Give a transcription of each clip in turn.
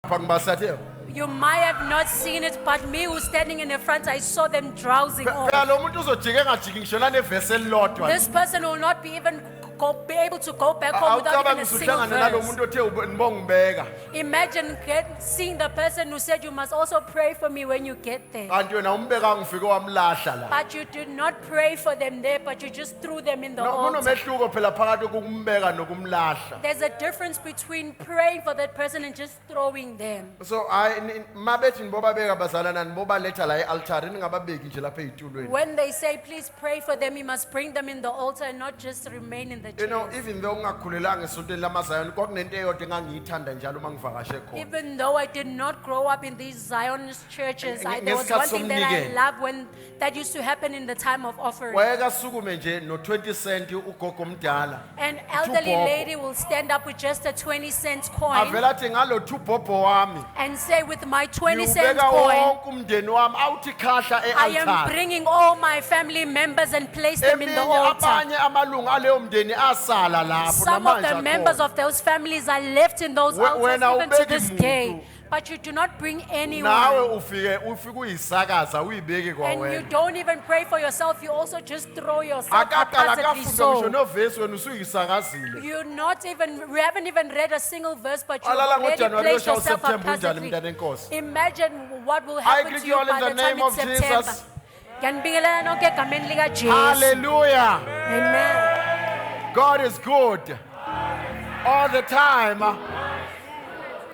Pangbasathi. You might have not seen it, but me who's standing in the front, I saw them drowsing off. Phela lo muntu uzojika engajiki ngisho nevesi elilodwa. This person will not be able to go back home without even Awucabangi a single usuhlangane nalo verse. muntu othe ngibongibeka. Imagine seeing the person who said you must also pray for me when you get there. Kanti wena umbeka ngifike wamlahla la. But you did not pray for them there, but you just threw them in the altar. Kunomehluko phela phakathi kokumbeka nokumlahla. There's a difference between praying for that person and just throwing them. So mabethi ngibobabeka bazalana nibobaletha la e-altar ningababeki nje lapha ezitulweni. When they say please pray for them, you must bring them in the altar and not just remain in the You know, chairs. even though ungakhulelanga esontweni lamaZion kwakunento eyodwa engangiyithanda njalo uma ngivakashe khona. Even though I did not grow up in these Zionist churches, there was Ngesikhathi one thing that I somnikelo. loved when that used to happen in the time of offering. Wayekasukume nje no-20 cent ugogo omdala. An elderly Bobo. lady will stand up with just a 20-cent coin Avela athi ngalo thubhobho wami. and say, with my 20-cent Ngiwubeka coin, wonke umndeni wami awuthi khahla I am e-altar. bringing all my family members and place them in the Eminye altar. abanye amalungu aleyo mndeni asala lapho Some of the namanje members akhona. of those families are left in those altars Wena even to ubeki this muntu. day. But you do not bring Nawe anyone. ufike uyisakaza uyibeke And you kwawena. don't even pray for yourself. You also just throw yourself Akaqala haphazardly kafunda so. ngisho novesi wena usuyisakazile. We haven't even read a single verse, but you Alala already ngoJanuary placed uyoshawa yourself uSeptember unjani haphazardly. mntana enkosi. Imagine what will I happen greet to you you all in by the the time name it's of September. Jesus. Ngiyanibingelela nonke egameni likaJesu. Hallelujah. Amen. God is good all the time.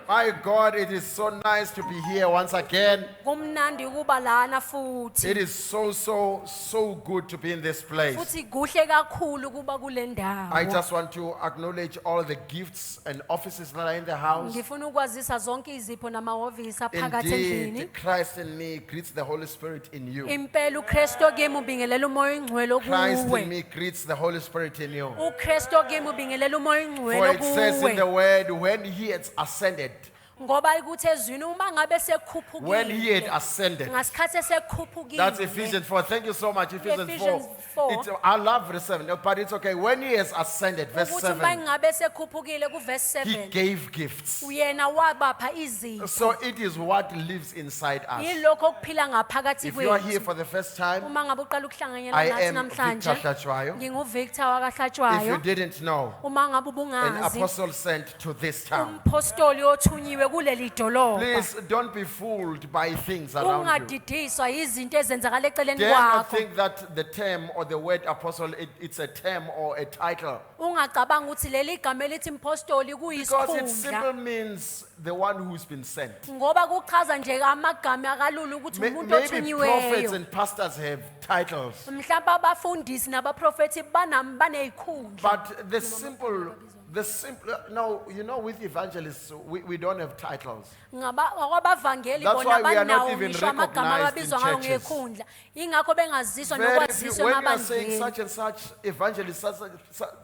My God, it is so nice to be here once again. Kumnandi ukuba lana futhi. It is so good to be in this place. Futhi kuhle kakhulu ukuba kule I ndawo. just want to acknowledge all the gifts and offices that are in the house. Ngifuna ukwazisa zonke izipho namahhovisi aphakathi endlini. Indeed, Christ in me greets the Holy Spirit in you. Impela uKristu kimi ubingelela umoya oyingcwele Christ in kuwe. me greets the Holy Spirit in you. uKristu kimi ubingelela umoya For oyingcwele it says in the kuwe. word, when he had ascended, Ngoba ikuthi ezwini uma ngabe when he had sekhuphukile. ascended. Ngasikhathi esekhuphukile. That's Ephesians 4. Thank you so much, Ephesians 4. Ephesians 4. I love verse 7, but it's okay. When he has ascended, verse Ukuthi uma 7, ngabe sekhuphukile kuverse he 7. gave gifts. Uyena wabapha izipho. So it is what lives inside us. Yilokho okuphila ngaphakathi If you are here kwethu. for the first time, Uma ngabe uqala ukuhlanganyela I nathi am namhlanje. Victor Hlatshwayo. NginguVictor If you wakaHlatshwayo. didn't know, Uma ngabe an ubungazi. apostle sent to this town. Umpostoli othunyiwe kuleli dolobha. Please don't be fooled by things around you. Ungadidiswa izinto ezenzakala eceleni Dare not kwakho. think that the term or the word apostle, it's a term or a title. Ungacabanga ukuthi leli gama elithi impostoli Because it kuyisikhundla. simply means the one who's been sent. Ngoba kuchaza nje amagama akalula ukuthi umuntu Maybe prophets othunyiweyo. and pastors have titles. Mhlawumbe abafundisi nabaprofethi baneyikhundla. But no, you know, with evangelists, we don't have titles. Ngabavangeli That's bona why we are not banawo even ngisho amagama recognized in ababizwa ngawo churches. ngekhundla. Ingakho bengaziswa Very few, nokwaziswa when you are saying emabandleni. such and such evangelist,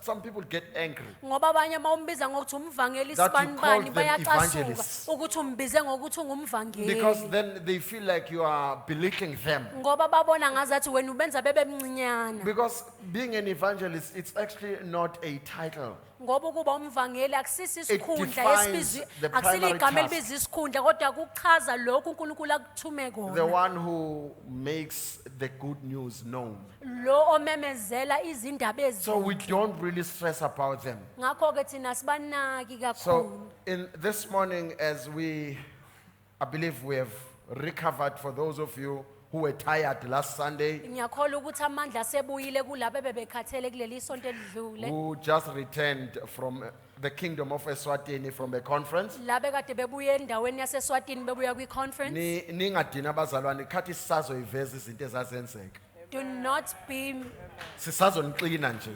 some people get angry. Ngoba abanye mawumbiza ngokuthi umvangeli That you sibanibani called them bayacasuka evangelists. ukuthi umbize ngokuthi Because ungumvangeli. then they feel like you are belittling them. Ngoba babona ngazathi wena ubenza bebe mncinyana. Because being an evangelist, it's actually not a title. Ngoba ukuba umvangeli akusisi isikhundla defines esibizwe the akusili primary igama task. elibiza isikhundla kodwa kuchaza lokhu uNkulunkulu akuthume The kona. one who makes the good news known. Lo omemezela izindaba So we ezinhle. don't really stress about them. Ngakho ke thina sibanaki kakhulu. So in this morning, I believe we have recovered for those of you who were tired last Sunday, Ngiyakholwa ukuthi amandla sebuyile kulabo ebebekhathele kuleli sonto elidlule. who just returned from the kingdom of Eswatini from a conference. Labe kade bebuye endaweni yaseSwatini bebuya kwi-conference. Ningadini abazalwane khathi sisazoyiveza izinto ezazenzeka. Do not be, Sisazoniqina nje.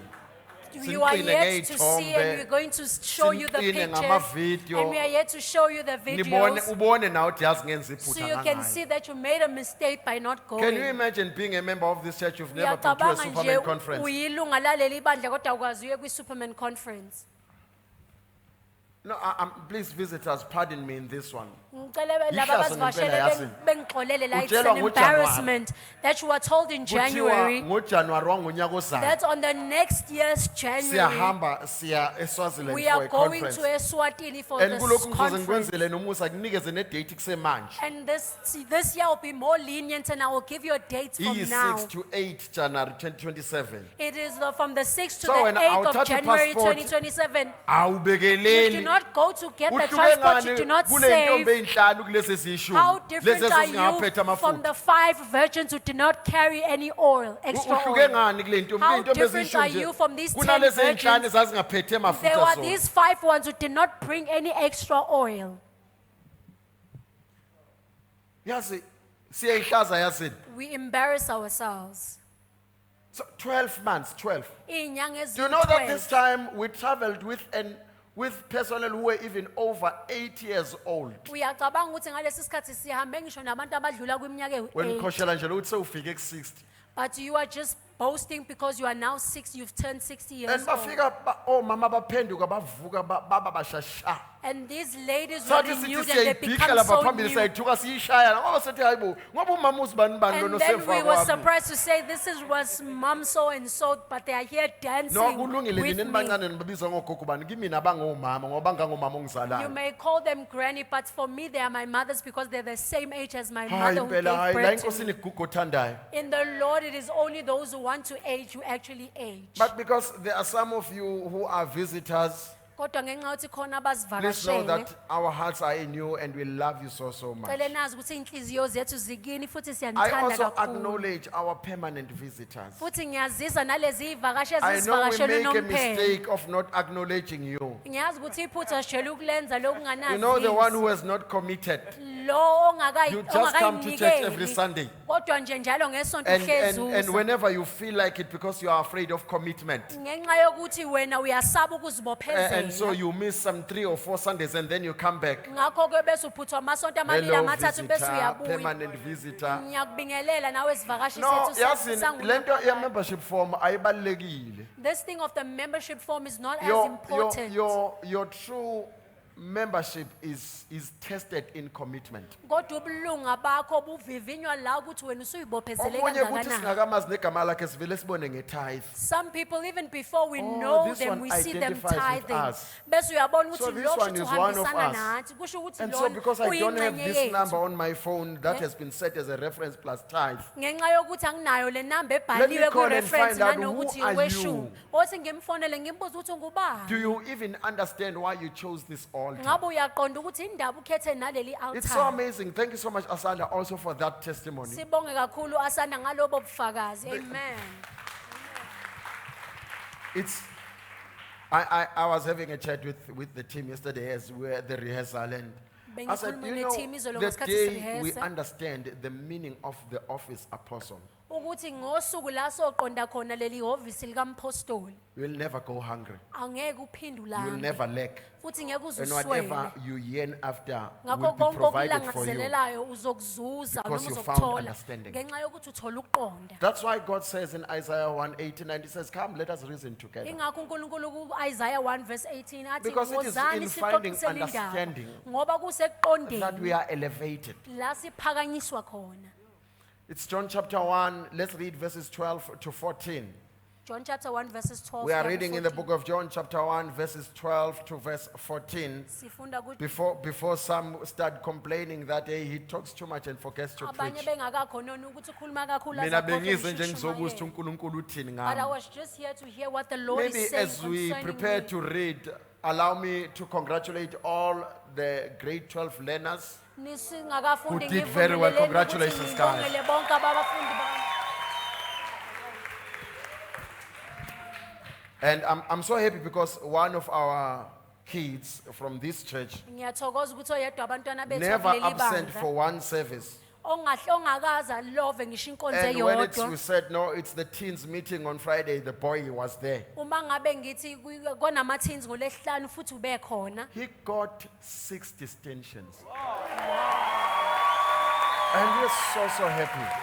you are Sinqine yet to see ngey'thombe, and we're going to show you the sinqine pictures. ngamavidiyo. And we are yet to show you the Nibone videos. ubone nawe uthi yazi ngenza So iphutha you can kangayo. see that you made a mistake by not Can you going. imagine being a member of this church, you've never been to a Uyacabanga Superman nje conference? uyilunga laleli bandla kodwa ukwazi uye kwi-Superman conference. No, please visitors, pardon me in this one. Ngicela laba Ihlazo ngempela abasivashele yazi. bengixolele la, it's Utshelwa an ngoJanuwari. embarrassment that you were told in Kuthiwa January ngoJanuwari wangonyaka ozayo that on the next year's January siyahamba siya eSwaziland we for are a going conference. to Eswatini for And this kulokhu ngizoze conference. ngikwenzele nomusa kunikeze nedate kusemanje. And this year will be more lenient and I will give you a date from Iyi now. 6 to 8 January 2027. It is from the 6th to So the when 8th of awuthatha January i-passport, 2027. You do Awubekeleli. not go to get the Uhluke transport, you ngani do not kule save. ntombi ey'nhlanu kulezi eziyishumi? How Lezi different are ezingaphethe you from amafutha. the 5 virgins who did not carry any oil, extra Uhluke oil? ngani kule ntombi? How Iy'ntombi different are eziyishumi you nje. from these 10 Kunalezi ey'nhlanu virgins? ezazingaphethe There amafutha were zona. these 5 ones who did not bring any extra oil. Yazi siyayihlaza yazini. We embarrass ourselves. So 12 months, 12. Iy'nyanga Do you know that this eziwu-12. time we traveled with personnel who were even over 8 years old? Uyacabanga ukuthi ngalesi sikhathi sihambe ngisho nabantu abadlula kwiminyaka When ewu-8. ngikhoshela nje ukuthi sewufike ku-60. But you are just boasting because you are now 6, you've turned 60 years And old. bafika omama baphenduka bavuka baba bashasha. And these ladies were Sathi sithi renewed and they siyayibhika become lapha so phambili new. sayithuka siyishaya ngoba sethi hayibo ngoba umama uzibani bani And lona then we osemva were kwami. surprised to say this was mom so and so, but they are here dancing No kulungile with nini me. bancane nibabizwa ngogogo bani kimi nabangomama ngoba ngangomama You ongizalayo. may call them granny, but for me they are my mothers because they're the same age as my Hayi mother who impela hayi gave la birth to inkosini me. igugu othandayo. In the Lord, it is only those who want to age who actually age. But because there are some of you who are visitors, Kodwa ngenxa yokuthi khona please know abasivakashele, that our hearts are in you and we love you so much. cele nazi ukuthi iy'nhliziyo zethu zikini futhi I siyanithanda also kakhulu. acknowledge our permanent visitors. Futhi ngiyazisa nalezi iy'vakashi I know we ezisivakashele make a unomphela. mistake of not acknowledging you. Ngiyazi ukuthi iphutha sijele ukulenza You know the one lokunganazi. who has not committed. Lo You just come to church every Sunday. kodwa nje njalo ngesonto And uhlezuza. whenever you feel like it because you are afraid of commitment. Ngenxa yokuthi wena uyasaba And so ukuzibophezela. you miss some 3 or 4 Sundays and then you come back. Ngakho-ke bese uphuthwa amasonto amabili Hello amathathu bese visitor, uyabuya. permanent visitor. Ngiyakubingelela nawe sivakashi No, sethu yazi lento sangu- ye membership form ayibalekile. This thing of the membership form is not as Your important. your true membership is tested in commitment. Kodwa ubulunga bakho buvivinywa la ukuthi wena usuyibophezele Okunye kuthi kangakanani. singakamazi negama lakhe sivele sibone ngetithe. Some people, even before we Oh, know this them, one we see them identifies with tithing. us. Bese uyabona So ukuthi this lokhu one is one of uhambisana us. nathi. Kusho ukuthi And so lona because I don't have uyingxenye this number yethu. on my phone that Yeah. has been set as a reference plus tithe. Ngenxa yokuthi anginayo le namba Let me ebhaliwe call and ku-reference find out nanokuthi who are weshumi. you? Othi ngimfonele ngimbuze ukuthi ungubani. Do you even understand why you chose this altar? Ngabe uyaqonda ukuthi indaba ukhethe naleli It's so altar. amazing. Thank you so much, Asanda, also for that testimony. Sibonge kakhulu asanda ngalobo bufakazi. Amen. It's I was having a chat with the team yesterday as we were at the rehearsal and I said, Bengikhuluma you know, ne-team izolo the ngesikhathi day we sirehesa. understand the meaning of the office apostle, Ukuthi ngosuku la soqonda khona leli hhovisi likampostoli you will never go hungry. angeke uphinde You will ulambe. never lack. Futhi ngeke uze And whatever uswele. you yearn after will Ngakho be konke provided for you. okulangazelelayo uzokuzuza Because noma you found uzokuthola understanding. ngenxa yokuthi uthola ukuqonda. That's why God says in Isaiah 1:89, He says, come, let us reason together. Ingakho uNkulunkulu ku-Isaiah 1:18 athi Because it is wozani in finding sixoxisele indaba understanding ngoba That kusekuqondeni we are elevated. la siphakanyiswa khona. It's John chapter 1. Let's read verses 12 to 14. John chapter 1 verses 12. We are to reading in the 14. book of John chapter 1 verses 12 to verse 14. Sifunda ukuthi Before some start complaining that hey, he talks too much and forgets to abanye preach. bengakakhononi ukuthi ukhuluma kakhulu Mina aze akhohlwe bengize nje umshushumayelo. ngizokuzwa uNkulunkulu uthini But I ngami. was just here to hear what the Lord Maybe is saying as we concerning prepare me. to read, allow me to congratulate all the grade 12 learners. Nisingakafundi Who did very well. ngivuleleni ukuthi Congratulations, guys. ngibongele bonke abafundi bami. And I'm so happy because one of our kids from this church Ngiyathokoza ukuthi oyedwa abantwana bethu never kuleli absent bandla for one service. ongakaza love ngisho inkonzo And when we eyodwa. said, no, it's the teens meeting on Friday, the boy was there. Uma ngabe ngithi konama-teens ngolesihlanu futhi ube khona. He got 6 distinctions. And we're so happy.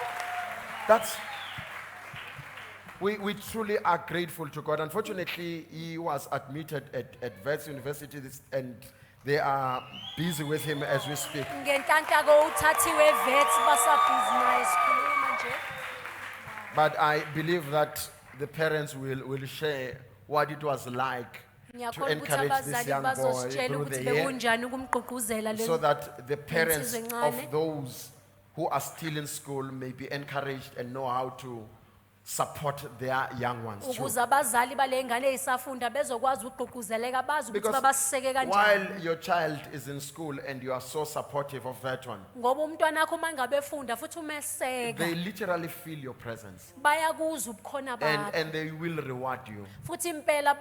We truly are grateful to God. Unfortunately, he was admitted at Wits University and they are busy with him as we speak. Ngenhlanhla uthathiwe vets basabhizi naye sikhuluma nje. But I believe that the parents will share what it was like to Ngiyakholwa ukuthi encourage this abazali young boy bazositshela through ukuthi the year, bekunjani ukumgqugquzela so lo. that the parents insizwa of encane. those who are still in school may be encouraged and know how to support their young ones too. Ukuze abazali bale ngane ezisafunda bezokwazi ukugqugquzeleka bazi ukuthi Because babaseke kanjani. while your child is in school and you are so supportive of that one, Ngoba umntwana wakho mangabe efunda futhi umeseka they literally feel your presence bayakuzwa ubukhona bakho and they will reward you. futhi impela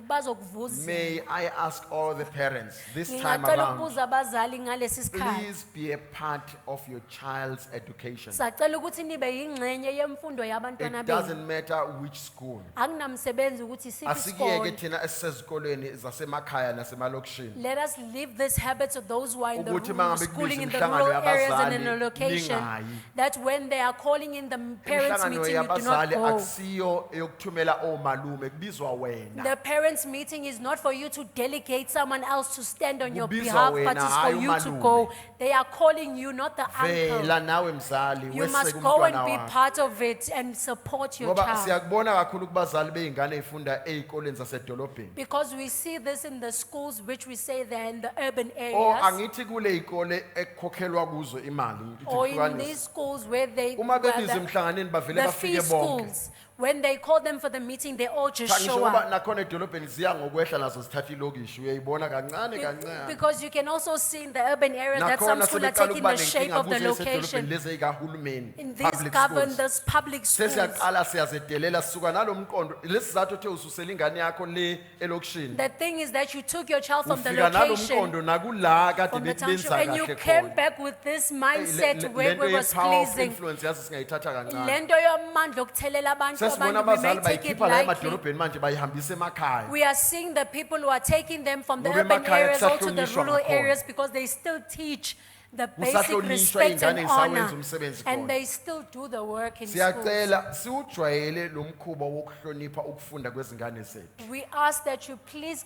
bazokuvuza. May I ask all the parents this time Ngicela around, ukubuza abazali ngalesi sikhathi. please be a part of your child's education. Sacela ukuthi nibe yingxenye yemfundo yabantwana It benu. doesn't matter which school. Akunamsebenzi ukuthi isiphi Asikiyeke isikole. thina esisezikolweni zasemakhaya nasemalokishini. Let us leave this habit of those who are in the Ukuthi rural, mangabe schooling in the kubiza rural imihlangano areas and in the yabazali, location, ningayi. that when they are calling in the parents' Imihlangano meeting, you do not yabazali go. akusiyo eyokuthumela omalume kubizwa wena. The parents' meeting is not for you to delegate someone else to stand on your Kubizwa behalf, but wena, it's for hayi you to umalume. go. They are calling you, not the uncle. Vela nawe mzali You must weseke go and umntwana be wakho. part of it and support your Ngoba child. siyakubona kakhulu kubazali beyingane ezifunda ezikoleni zasedolobheni. Because we see this in the schools, which we say they're in the urban Oh areas, angithi kule izikole ekukhokhelwa kuzo imali. ngithi or in kuhlukanise. these schools where they, Uma where bebiza emhlanganeni bavele the fee bafike bonke. schools, when they call them for the meeting, they all just Cha ngisho show ngoba up. nakhona edolobheni ziya ngokwehla nazo zithatha ilokishi uyayibona kancane kancane. Because you can also see in the urban areas that some Nakhona schools are sebeqala taking ukuba the shape nenkinga of the kuzo esedolobheni location. lezi ezikahulumeni. In these Public govern schools. those public schools. Sesiyaqala siyazedelela sisuka nalomqondo lesizathu ethe ususela ingane yakho le elokishini. The thing is that you took your child from the Ufika location, nalomqondo nakula kade from the township, benza and you kahle came khona. back with this mindset where Lento it was ye-power of pleasing. influence yazi singayithatha kancane. Lento yamandla okuthelela abantu, Sesibona abantu, we may abazali take it bayikhipha la lightly. emadolobheni manje bayihambisa emakhaya. We are seeing the people who are taking them from the Ngoba urban emakhaya areas also the kusahlonishwa rural ngakhona. areas because they still teach the basic Kusahlonishwa respect and iy'ngane honor. zisawenza umsebenzi And khona. they still do the work in schools. Siyacela siujwayele lo mkhuba wokuhlonipha ukufunda kwezingane zethu. We ask that you please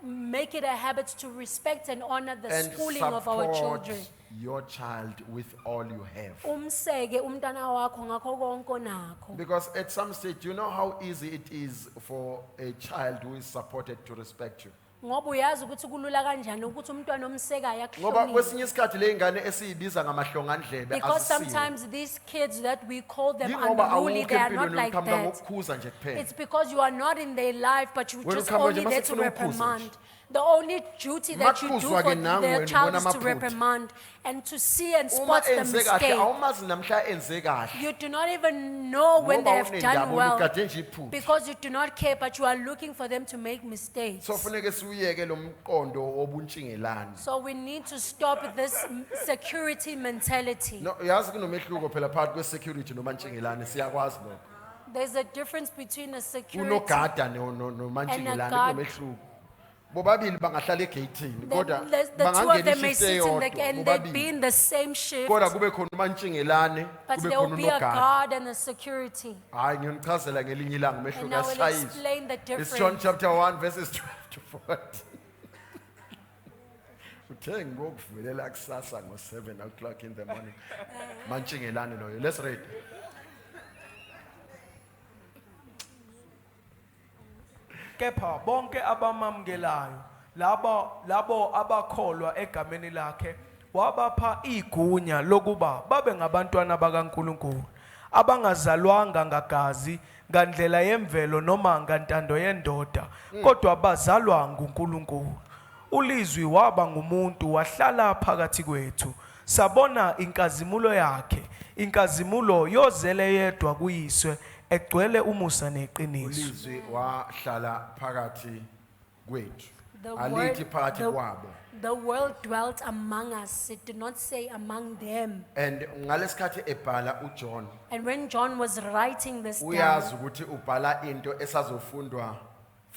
make it a habit to respect and honor the And schooling of our support children. your child with all you have. Umseke umntana wakho ngakho konke onakho. Because at some stage, you know how easy it is for a child who is supported to respect you. Ngoba uyazi ukuthi kulula kanjani ukuthi umntwana omsekayo Ngoba akuhloniphe. kwesinye isikhathi le ngane esiyibiza ngamahlongandlebe Because azisiwe. sometimes these kids that we call them Yingoba unruly, awukho they are not empilweni like uqhamuka that. ngokukhuza nje kuphela. It's because you are not in their life, but you Wena just uqhamuka nje only there to masifuna ukukhuza reprimand. nje. The only duty that you do Makukhuzwa for ke nawe their wena child ubona is to amaphutha. reprimand and to see and Uma spot the enze kahle mistake. awumazi namhla enze kahle. You do not even know when they Ngoba have done unendaba well ugade nje iphutha. because you do not care, but you are looking for them to make mistakes. So funeke siuyeke lo mqondo wobuntshingelani. So we need to stop this security mentality. No, yazi kunomehluko phela phakathi kwe-security nomantshingelane siyakwazi lokho. There's a difference between a security Unogada nomantshingelane guard. kunomehluko. Bobabili bangahlala egeyithini kodwa the two of bangangena them may ishift sit in the, eyodwa and they'd be bobabili. in the same shift, Kodwa kube khona umantshingelane but kube there will khona be a unogada. guard and a security. Hayi ngiyonichazela ngelinye ilanga And umehluko I will yasishayisa. explain the It's John difference. chapter 1 verses 12 to 14. Uthe ngokuvulela kusasa ngo-7 o'clock in the morning. Mantshingelane loyo. Let's read. Kepha bonke abamamukelayo labo abakholwa egameni lakhe wabapha igunya lokuba babe ngabantwana bakaNkulunkulu abangazalwanga ngagazi ngandlela yemvelo noma ngantando yendoda kodwa bazalwa nguNkulunkulu. Ulizwi waba ngumuntu wahlala phakathi kwethu sabona inkazimulo yakhe, inkazimulo yozele yedwa kuyiswe egcwele umusa neqiniso. Ulizwi wahlala phakathi kwethu. The Alithi word, phakathi kwabo. the world dwelt among us. It did not say among them. And ngalesikhathi ebhala uJohn And when John was writing this down, uyazi ukuthi ubhala into esazofundwa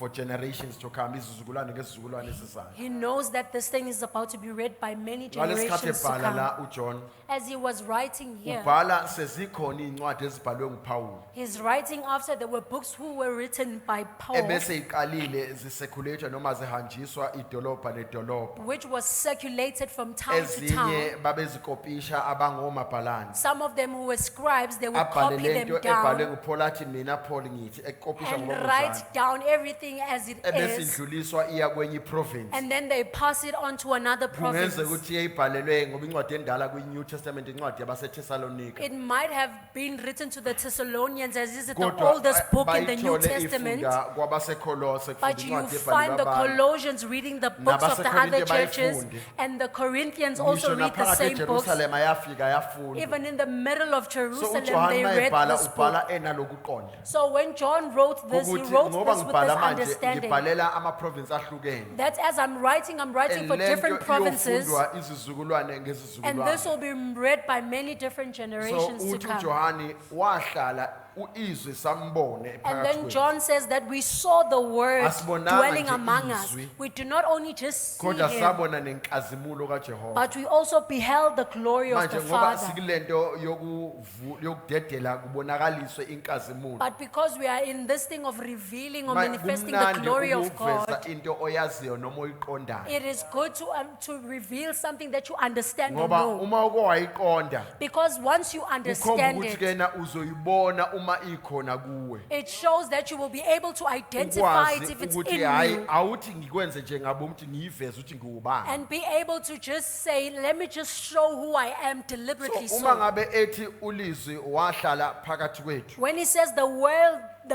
for generations to come. Izizukulwane ngezizukulwane esizayo. He knows that this thing is about to be read by many Ngalesikhathi generations to ebhala come. la uJohn As he was writing here, ubhala sezikhona incwadi ezibhalwe nguPaul he's writing after there were books who were written by Paul, ebese iqalile ziseculated noma zihanjiswa idolobha nedolobha. which was circulated from town to town. Ezinye babezikopisha abangomabhalane. Some of them who were scribes, they would Abhale copy lento them ebhalwe down nguPaul athi mina Paul ngithi ekopisha and ngomzana. write down everything as it Ebese is, idluliswa iya kwenye province. and then they pass it on to another province. Kungenzeka ukuthi yayibhalelwe ngoba incwadi endala kwi-New Testament incwadi yabaseThessalonika. It might have been written to the Thessalonians as is the Kodwa oldest book in the New bayithole Testament. ifunda kwabaseKolose kufunda But you incwadi find the ebhalwe abanye. Colossians reading the books of the other NabaseKorinte churches, bayifunde. and the Corinthians also Ngisho read the naphakathi same books. eJerusalem ayafika yafunda. Even in the middle of So Jerusalem, uJohn they read mayebhala this book. ubhala enalokuqonda. So when John wrote this, he Ukuthi wrote ngoba this with ngibhala this manje understanding ngibhalela ama-province ahlukene. that as I'm writing for And different lento provinces, iyofundwa izizukulwane and this ngezizukulwane. will be read by many different So generations to uthi come. uJohane wahlala uizwe sambone And phakathi then kwethu. John says that we saw the word Asibonanga dwelling nje among us. izwi. We do not only just see Kodwa him, sabona nenkazimulo kaJehova. but we also beheld the glory of Manje the ngoba Father. sikulento yokudedela kubonakaliswe inkazimulo. But because we are in this thing of revealing or Ma- manifesting the kumnandi glory of ukuveza God, into oyaziyo noma oyiqondayo. it is good to reveal something that you understand or Ngoba know. uma uke wayiqonda Because once you ukhomba understand ukuthi it, kena uzoyibona uma ikhona kuwe. it shows that you will be able to identify it Ukwazi if it's ukuthi in hayi you. awuthi ngikwenze nje ngabo ukuthi ngiyiveze ukuthi ngiwubani. And be able to just say, let me just show who I am deliberately So uma so. ngabe ethi ulizwi wahlala phakathi kwethu. When he says the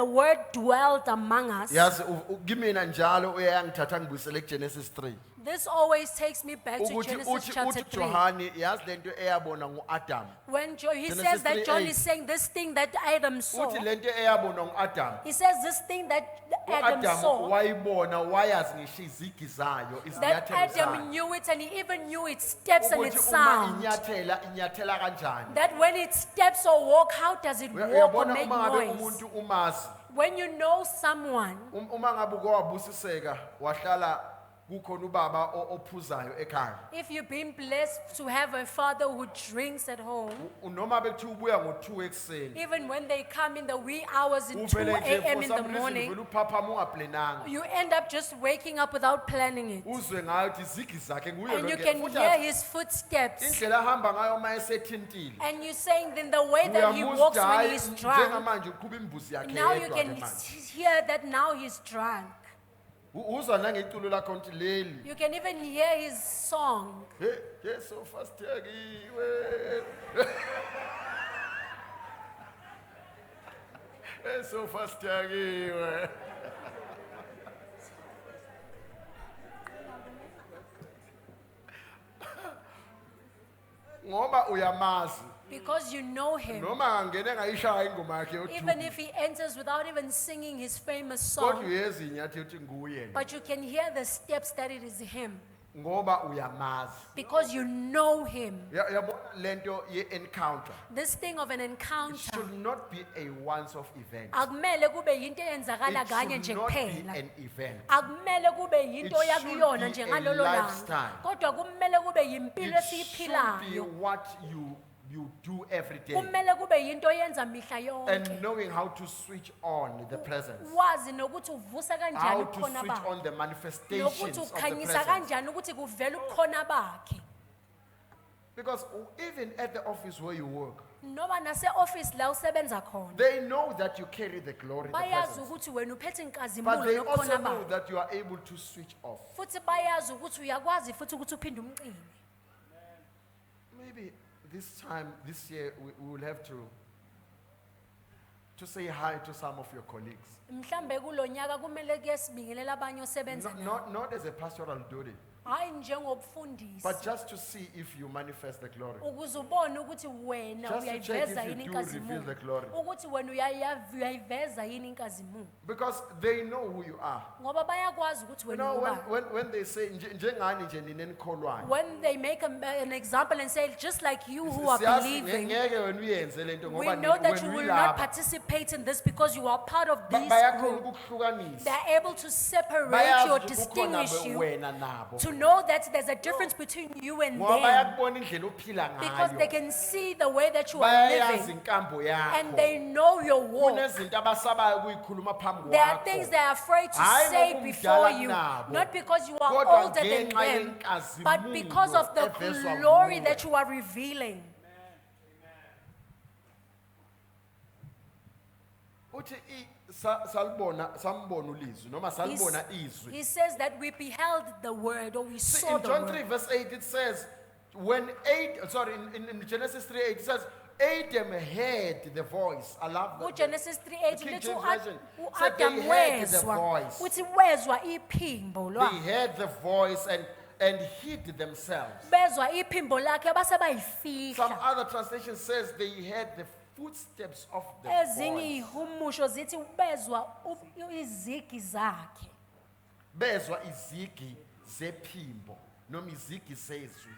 word dwelt among us, Yazi kimina njalo uyangithatha ngibuyisele kuGenesis 3. this always takes me back to Ukuthi Genesis chapter 3. Johani yazi lento eyabona nguAdam. When he Genesis says that John 3:8. is saying this thing that Adam saw, Uthi lento eyabona nguAdam. he says this thing that Adam uAdam saw, wayibona wayazi ngisho izigi zayo that izinyathelo Adam zayo. knew it and he even knew its steps and its Ukuthi uma sound. inyathela kanjani. That when it steps or walk, how does it walk or Uyabona make uma ngabe noise? umuntu umazi When you know someone, uma ngabe uke wabusiseka wahlala kukhona ubaba ophuzayo ekhaya. if you've been blessed to have a father who drinks at home, Noma bekuthiwa ubuya ngo2 ekseni. even when they come in the wee hours in 2 Uvele nje a.m. for in the some reason morning, uvele uphaphama ungaplananga. you end up just waking up without planning it. Uzwe ngayo ukuthi izigi zakhe nguye And you lo can ke. hear Futhi his footsteps. indlela ahamba ngayo uma esethintile. And you're saying then the way that he walks when he's drunk, Njengamanje uqhuba imbuzi yakhe now you yedwa can ke manje. hear that now he's drunk. Uzwa nangeculo lakho nti leli. You can even hear his song. Hey, so fast yakiwe. Hey, so fast yakiwe. Ngoba uyamazi Because you know him. noma angene ngayishaya ingoma yakhe Even yodumo. if he enters without even singing his famous Kodwa song, uyeza inyathi uthi nguye. but you can hear the steps that it is him. Ngoba uyamazi. Because you know him. Yabona lento ye-encounter. This thing of an It encounter, should not be a once-off event. akumele kube yinto eyenzakala It kanye nje should not be kuphela. an event. Akumele kube yinto It yakuyona should nje be ngalolo a langa. lifestyle. Kodwa kumele kube yimpilo It should be esiyiphilayo. what you do every day. Kumele kube yinto oyenza mihla yonke. And knowing how to switch on the presence. Wazi nokuthi uvusa kanjani How to ubukhona switch bakhe. on the manifestations Nokuthi of the ukhanyisa presence. kanjani ukuthi kuvela ubukhona bakhe. Because even at the office where you work, Noma nase-office la usebenza khona. they know that you carry the glory, the Bayazi presence. ukuthi wena uphethe But inkazimulo they also nobukhona know bakhe. that you are able to switch off. Futhi bayazi ukuthi uyakwazi futhi ukuthi uphinde umcime. Maybe this year, we will have to say hi to some of your colleagues. Mhlambe kulonyaka kumele ke sibingelela abanye osebenza nabo. Not as a pastoral duty, hayi njengobufundisi but just to see if you manifest the glory. ukuze ubone ukuthi wena Just to check uyayiveza if you yini do reveal the glory. ukuthi wena uyayiveza yini inkazimulo Because they know who you are. ngoba bayakwazi ukuthi You wena know, ungubani. when they say, njengani nje ninenkholwane. When they make an example and say, just like you who are Siyazi believing, ngeke wena uyenze lento we ngoba know that you wena will not uyilapha. participate in this because you are part of this Bayakhona group. ukukuhlukanisa. They're able to separate Bayazi you or ukuthi kukhona distinguish you wena nabo. to know that there's a difference between you and Ngoba them bayakubona indlela ophila because they ngayo. can see the way that you are Bayayazi living inkambo and yakho. they know your walk. Kunezinto abasabayo ukuyikhuluma phambi There are things kwakho. they are afraid to Hayi say ngoba before umdala you, kunabo. not because you are Kodwa older than ngenxa them, yenkazimulo but because of the evezwa glory nguwe. that you are revealing. Uthi sambona ulizwi noma salibona izwi. He says that we beheld the word or we See, saw in the John 3 word. verse 8 it says, in Genesis 3:8 it says, Adam heard the voice. I love that. Genesis 3:8 The King lithi James Version said u-Adam they heard the wezwa voice. uthi wezwa iphimbo They lwakhe heard the voice and hid themselves. bezwa iphimbo lakhe base Some bayifihla other translation says they heard the footsteps of the ezinye voice. ihumusho zithi bezwa izigi zakhe Bezwa izigi zephimbo noma izigi zezwi.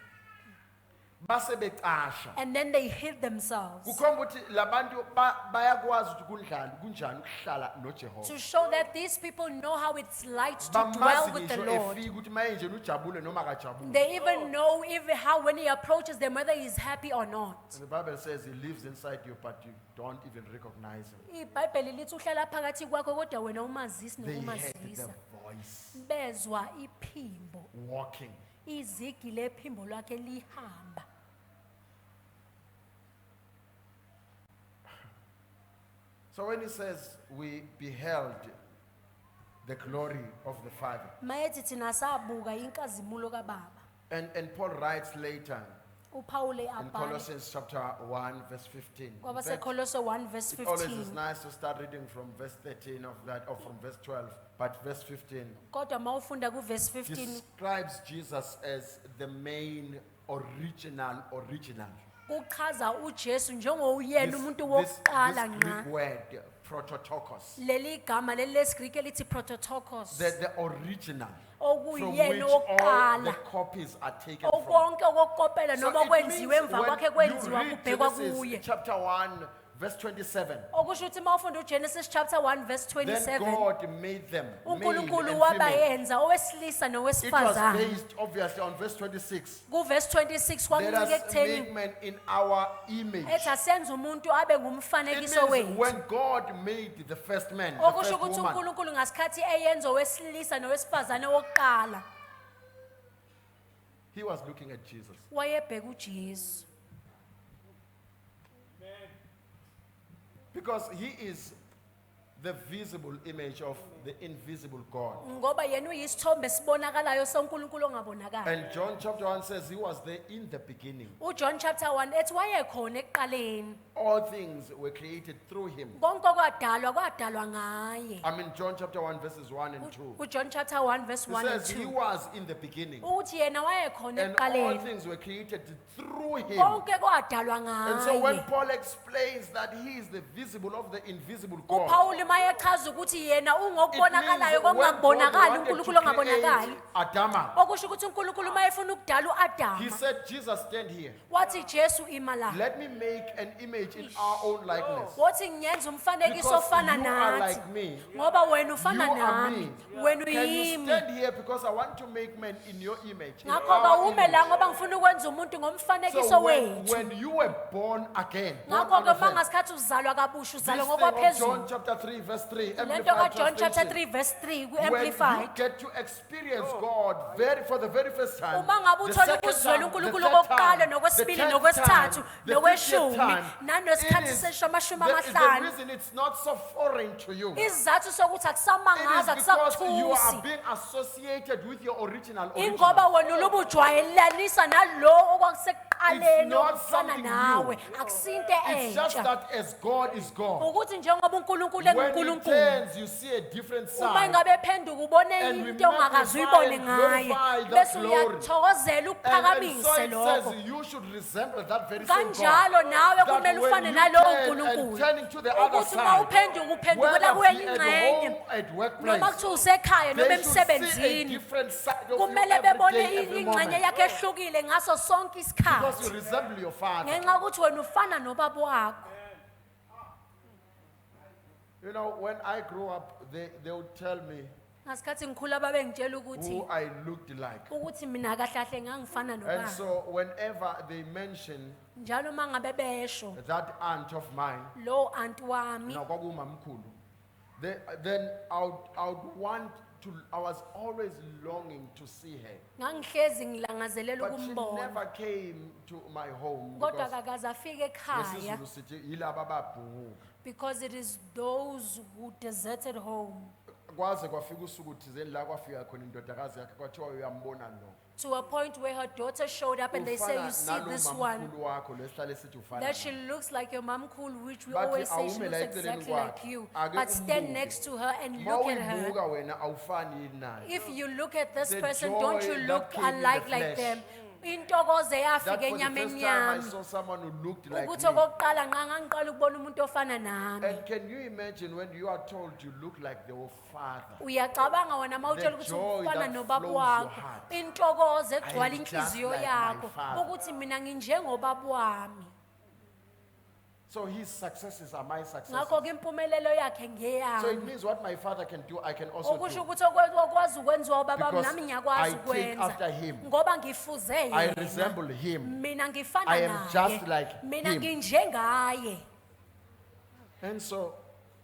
Base becasha. and then they hid themselves Kukhomba ukuthi labantu bayakwazi ukuthi kunjani ukuhlala noJehova. to show that these people know how it's like to dwell Bamazi with the ngisho Lord. efika ukuthi maye nje ujabule noma akajabule. They even know even how when he approaches them whether he's happy or not. And the Bible says he lives inside you but you don't even recognize him. iBhayibheli lithi uhlala phakathi kwakho kodwa wena umazisi They heard nokumazisa. the voice Bezwa iphimbo, walking. izigi lephimbo lwakhe lihamba. So when he says we beheld the glory of the Father, Mayethi thina sabuka inkazimulo kaBaba. and Paul writes later uPaul in abhala Colossians chapter 1 verse 15. In fact, kwabaseKolose 1 verse it always is 15. nice to start reading from verse 13 of that or from verse 12, but verse 15 Kodwa mawufunda ku verse 15 describes Jesus as the main original. kuchaza uJesu njengowuyena umuntu wokuqala This nqa. Greek word, prototokos, Leli gama leli lesiGreek lithi prototokos. the original from Okuyena which all the wokuqala. copies are taken from. Okonke okokopela So noma it kwenziwe means emva when kwakhe you kwenziwa read kubhekwa Genesis kuye. chapter 1 verse 27, Okusho ukuthi mawufunda uGenesis chapter 1 verse then 27 God made them male and uNkulunkulu female. wabayenza owesilisa It was nowesifazane. based obviously on verse 26. Ku verse 26 Let kwakuncike us ekutheni make man in our image. ethi asenze umuntu abe It ngumfanekiso means wethu. when God made the first man, the Okusho first ukuthi woman, uNkulunkulu ngasikhathi eyenza owesilisa nowesifazane wokuqala he was looking at Jesus. wayebheka uJesu. Because he is the visible image of the invisible God. Ngoba yena uyisithombe sibonakalayo soNkulunkulu ongabonakali. And John chapter 1 says he was there in the beginning. uJohn chapter 1 ethi wayekhona ekuqaleni. All things were created through him. Konke kwadalwa ngaye. I mean, John chapter 1 verses 1 and 2. uJohn chapter 1 verse It 1 and says he 2. was in the beginning. Uthi yena wayekhona And all ekuqaleni. things were created through him. Konke kwadalwa And so when ngaye. Paul explains that he is the visible of the invisible God, uPaul mayechaza ukuthi yena it means ungokubonakalayo when God kokungabonakali wanted uNkulunkulu to ongabonakali. create Adama, Okusho ukuthi uNkulunkulu mayefuna ukudala he uAdama said, Jesus, stand here. wathi Jesu ima la. Let me make an image in our own likeness. Wathi ngiyenza umfanekiso Because ofana you are nathi. like me. Ngoba wena You ufana are nami. me. Wena Can you uyimi. stand here because I want to make man in your image? In Ngakho our kawume la image. ngoba ngifuna ukwenza umuntu ngomfanekiso So wethu. when you were born again, born Ngakho ke out of heaven, mangasikhathi uzalwa kabusha this uzalwa thing of John ngokwaphezulu. chapter 3 verse 3, Lento Amplified kaJohn chapter translation, 3 verse 3 ku when you amplified. get to experience God for the very first time, Uma ngabe the uthola second ukuzwela time, uNkulunkulu the third kokuqala time, nokwesibili the 10th nokwesithathu time, the 50th noweshumi time, nanosikhathi it is- seshamashumi the amahlanu. reason it's not so foreign to you, it Isizathu sokuthi akusamangaza is because you are akusakuthusi. being associated with your original. Ingoba wena ulubu ujwayelanisa nalo okwakusekuqaleni It's not okufana something nawe. new. Akusinte It's just entsha. that as God is God, Ukuthi njengoba uNkulunkulu when When he uNkulunkulu. turns, you see a different Uma side. ngabe ephenduka ubone And we into ongakaze magnify uyibone and ngaye glorify that bese glory. uyathokozela And so ukuphakamise it lokho. says you should resemble that very same God. Kanjalo nawe That kumele when ufane you nalowo turn and uNkulunkulu. turning to the other Ukuthi uma side, uphenduka uphendukela whether kwenye be at ingxenye home, at workplace, noma kuthiwa usekhaya noma they should see a emsebenzini different side of you kumele every bebone day, every ingxenye moment. yakhe ehlukile ngaso sonke Because isikhathi you resemble your father. ngenxa yokuthi wena ufana nobaba wakho. You know, when I grew up, they would tell me Ngasikhathi ngikhula babengitshela ukuthi who I looked like. ukuthi mina kahle kahle ngangifana And nobaba. so whenever they mention Njalo uma ngabe besho that aunt of mine, lo aunt wami no, kwakungumamkhulu, then I would want to, I was always longing to see her. ngangihlezi ngilangazelela But she ukumbona never came to my home kodwa because kakaze afike ekhaya ngesizulu sithi yilaba ababhukuka. because it is those who deserted home. Kwaze kwafika usuku thizeni la kwafika khona indodakazi yakhe kwathiwa uyambona lo. To a point where her daughter showed up and they say, you see Ufana this nalo one, mamkhulu wakho lo esihlale sithi ufana that naye. she looks like your mom cool, which we Bathi always say she awume looks la eceleni exactly kwakhe. like you. Ake But stand umbuke. next to her and Ma look at her. uyibuka wena awufani naye. If you look at this The person, joy don't you that look came in the alike like flesh. them? Intokozo That eyafika was the enyameni first time I yami. saw someone who looked like Ukuthi me. okokuqala nqa ngangiqala ukubona umuntu ofana nami. And can you imagine when you are told you look like your father? Uyacabanga wena mawutshela ukuthi joy ufana that nobaba flows your wakho. heart. Intokozo I egcwala am just inhliziyo like my yakho father. ukuthi mina nginjengobaba wami. So his successes are my successes. Ngakho ke impumelelo yakhe So it ngeyami. means what my father can do, I can also Okusho do. ukuthi okwazi ukwenziwa ubaba Because nami ngiyakwazi I take after ukwenza. him. Ngoba ngifuze I yena. resemble him. Mina ngifana I am naye. just like Mina him. nginjengaye. And so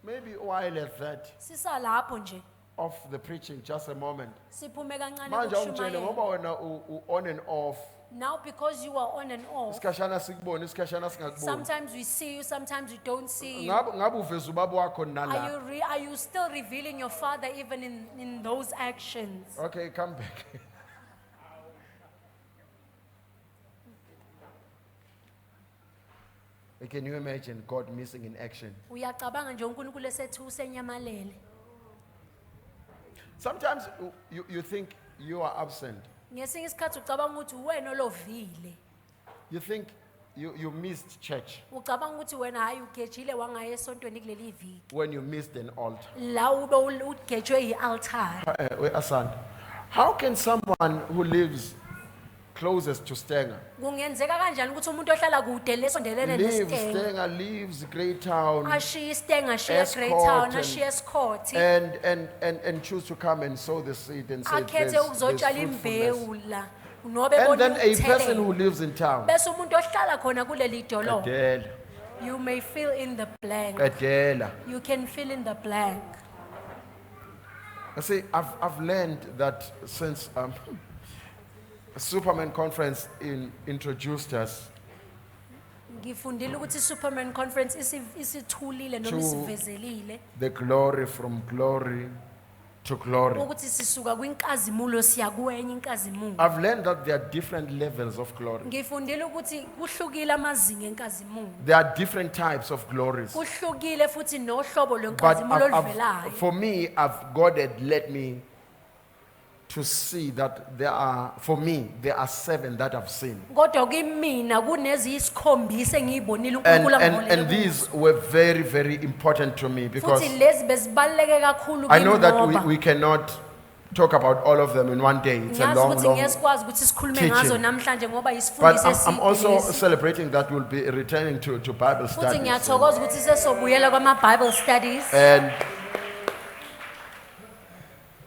maybe while at that Sisalapho nje. of the preaching, just a moment. Siphume kancane Manje ungitshele kushumayela. ngoba wena on and off. Now because you are on and off, Isikashana sikubona, isikashana singakuboni. sometimes we see you, sometimes we don't see you. Ngabe uveza ubaba wakho Are nala. are you still revealing your father even in those actions? Okay, come back. Can you imagine God missing in action? Uyacabanga nje uNkulunkulu esethu usenyamalele. Sometimes you think you are absent. Ngesinye isikhathi ucabanga ukuthi wena olovile. You think you missed church Ucabanga ukuthi wena hayi ugejile wangaya esontweni kuleli viki. when you missed an altar. La ube ugejwe ialtar. Asanda. How can someone who lives closest to Stenger, Kungenzeka kanjani ukuthi umuntu ohlala kude lesondelene leaves neStenga Stenger, leaves Greytown, ashiya iStenga ashiya Escort Greytown and- ashiya Escort and choose to come and sow the seed and say akhethe there's ukuzotshala fruitfulness. imbewu la nobe And bona then a person who umthelelo. lives in town, Bese umuntu ohlala khona kuleli dolobha Adela, you may fill in the blank. Adela. You can fill in the blank. I see, I've learned that since Superman Conference introduced us Ngifundile ukuthi Superman Conference isithulile noma To- isivezelile the glory from glory to glory. ukuthi sisuka kwinkazimulo siya kwenye inkazimulo. I've learned that there are different levels of glory. Ngifundile ukuthi kuhlukile amazinga enkazimulo. There are different types of glories. Kuhlukile futhi nohlobo But lwenkazimulo oluvelayo. for me, God had led me to see that there are 7 that I've seen. Kodwa kimina kuneziyisikhombisa engiyibonile uNkulunkulu And angibonile. these were very, very important to me because Futhi lezi bezibaleke kakhulu I know kimi that ngoba we cannot talk about all of them in one day. It's a ngiyazi long, ukuthi long. ngeke sikwazi ukuthi sikhulume teaching. ngazo namhlanje ngoba But isifundiso I'm also eside. celebrating that we'll be returning to Bible Futhi studies. ngiyathokoza ukuthi sesobuyela kwama-Bible studies. And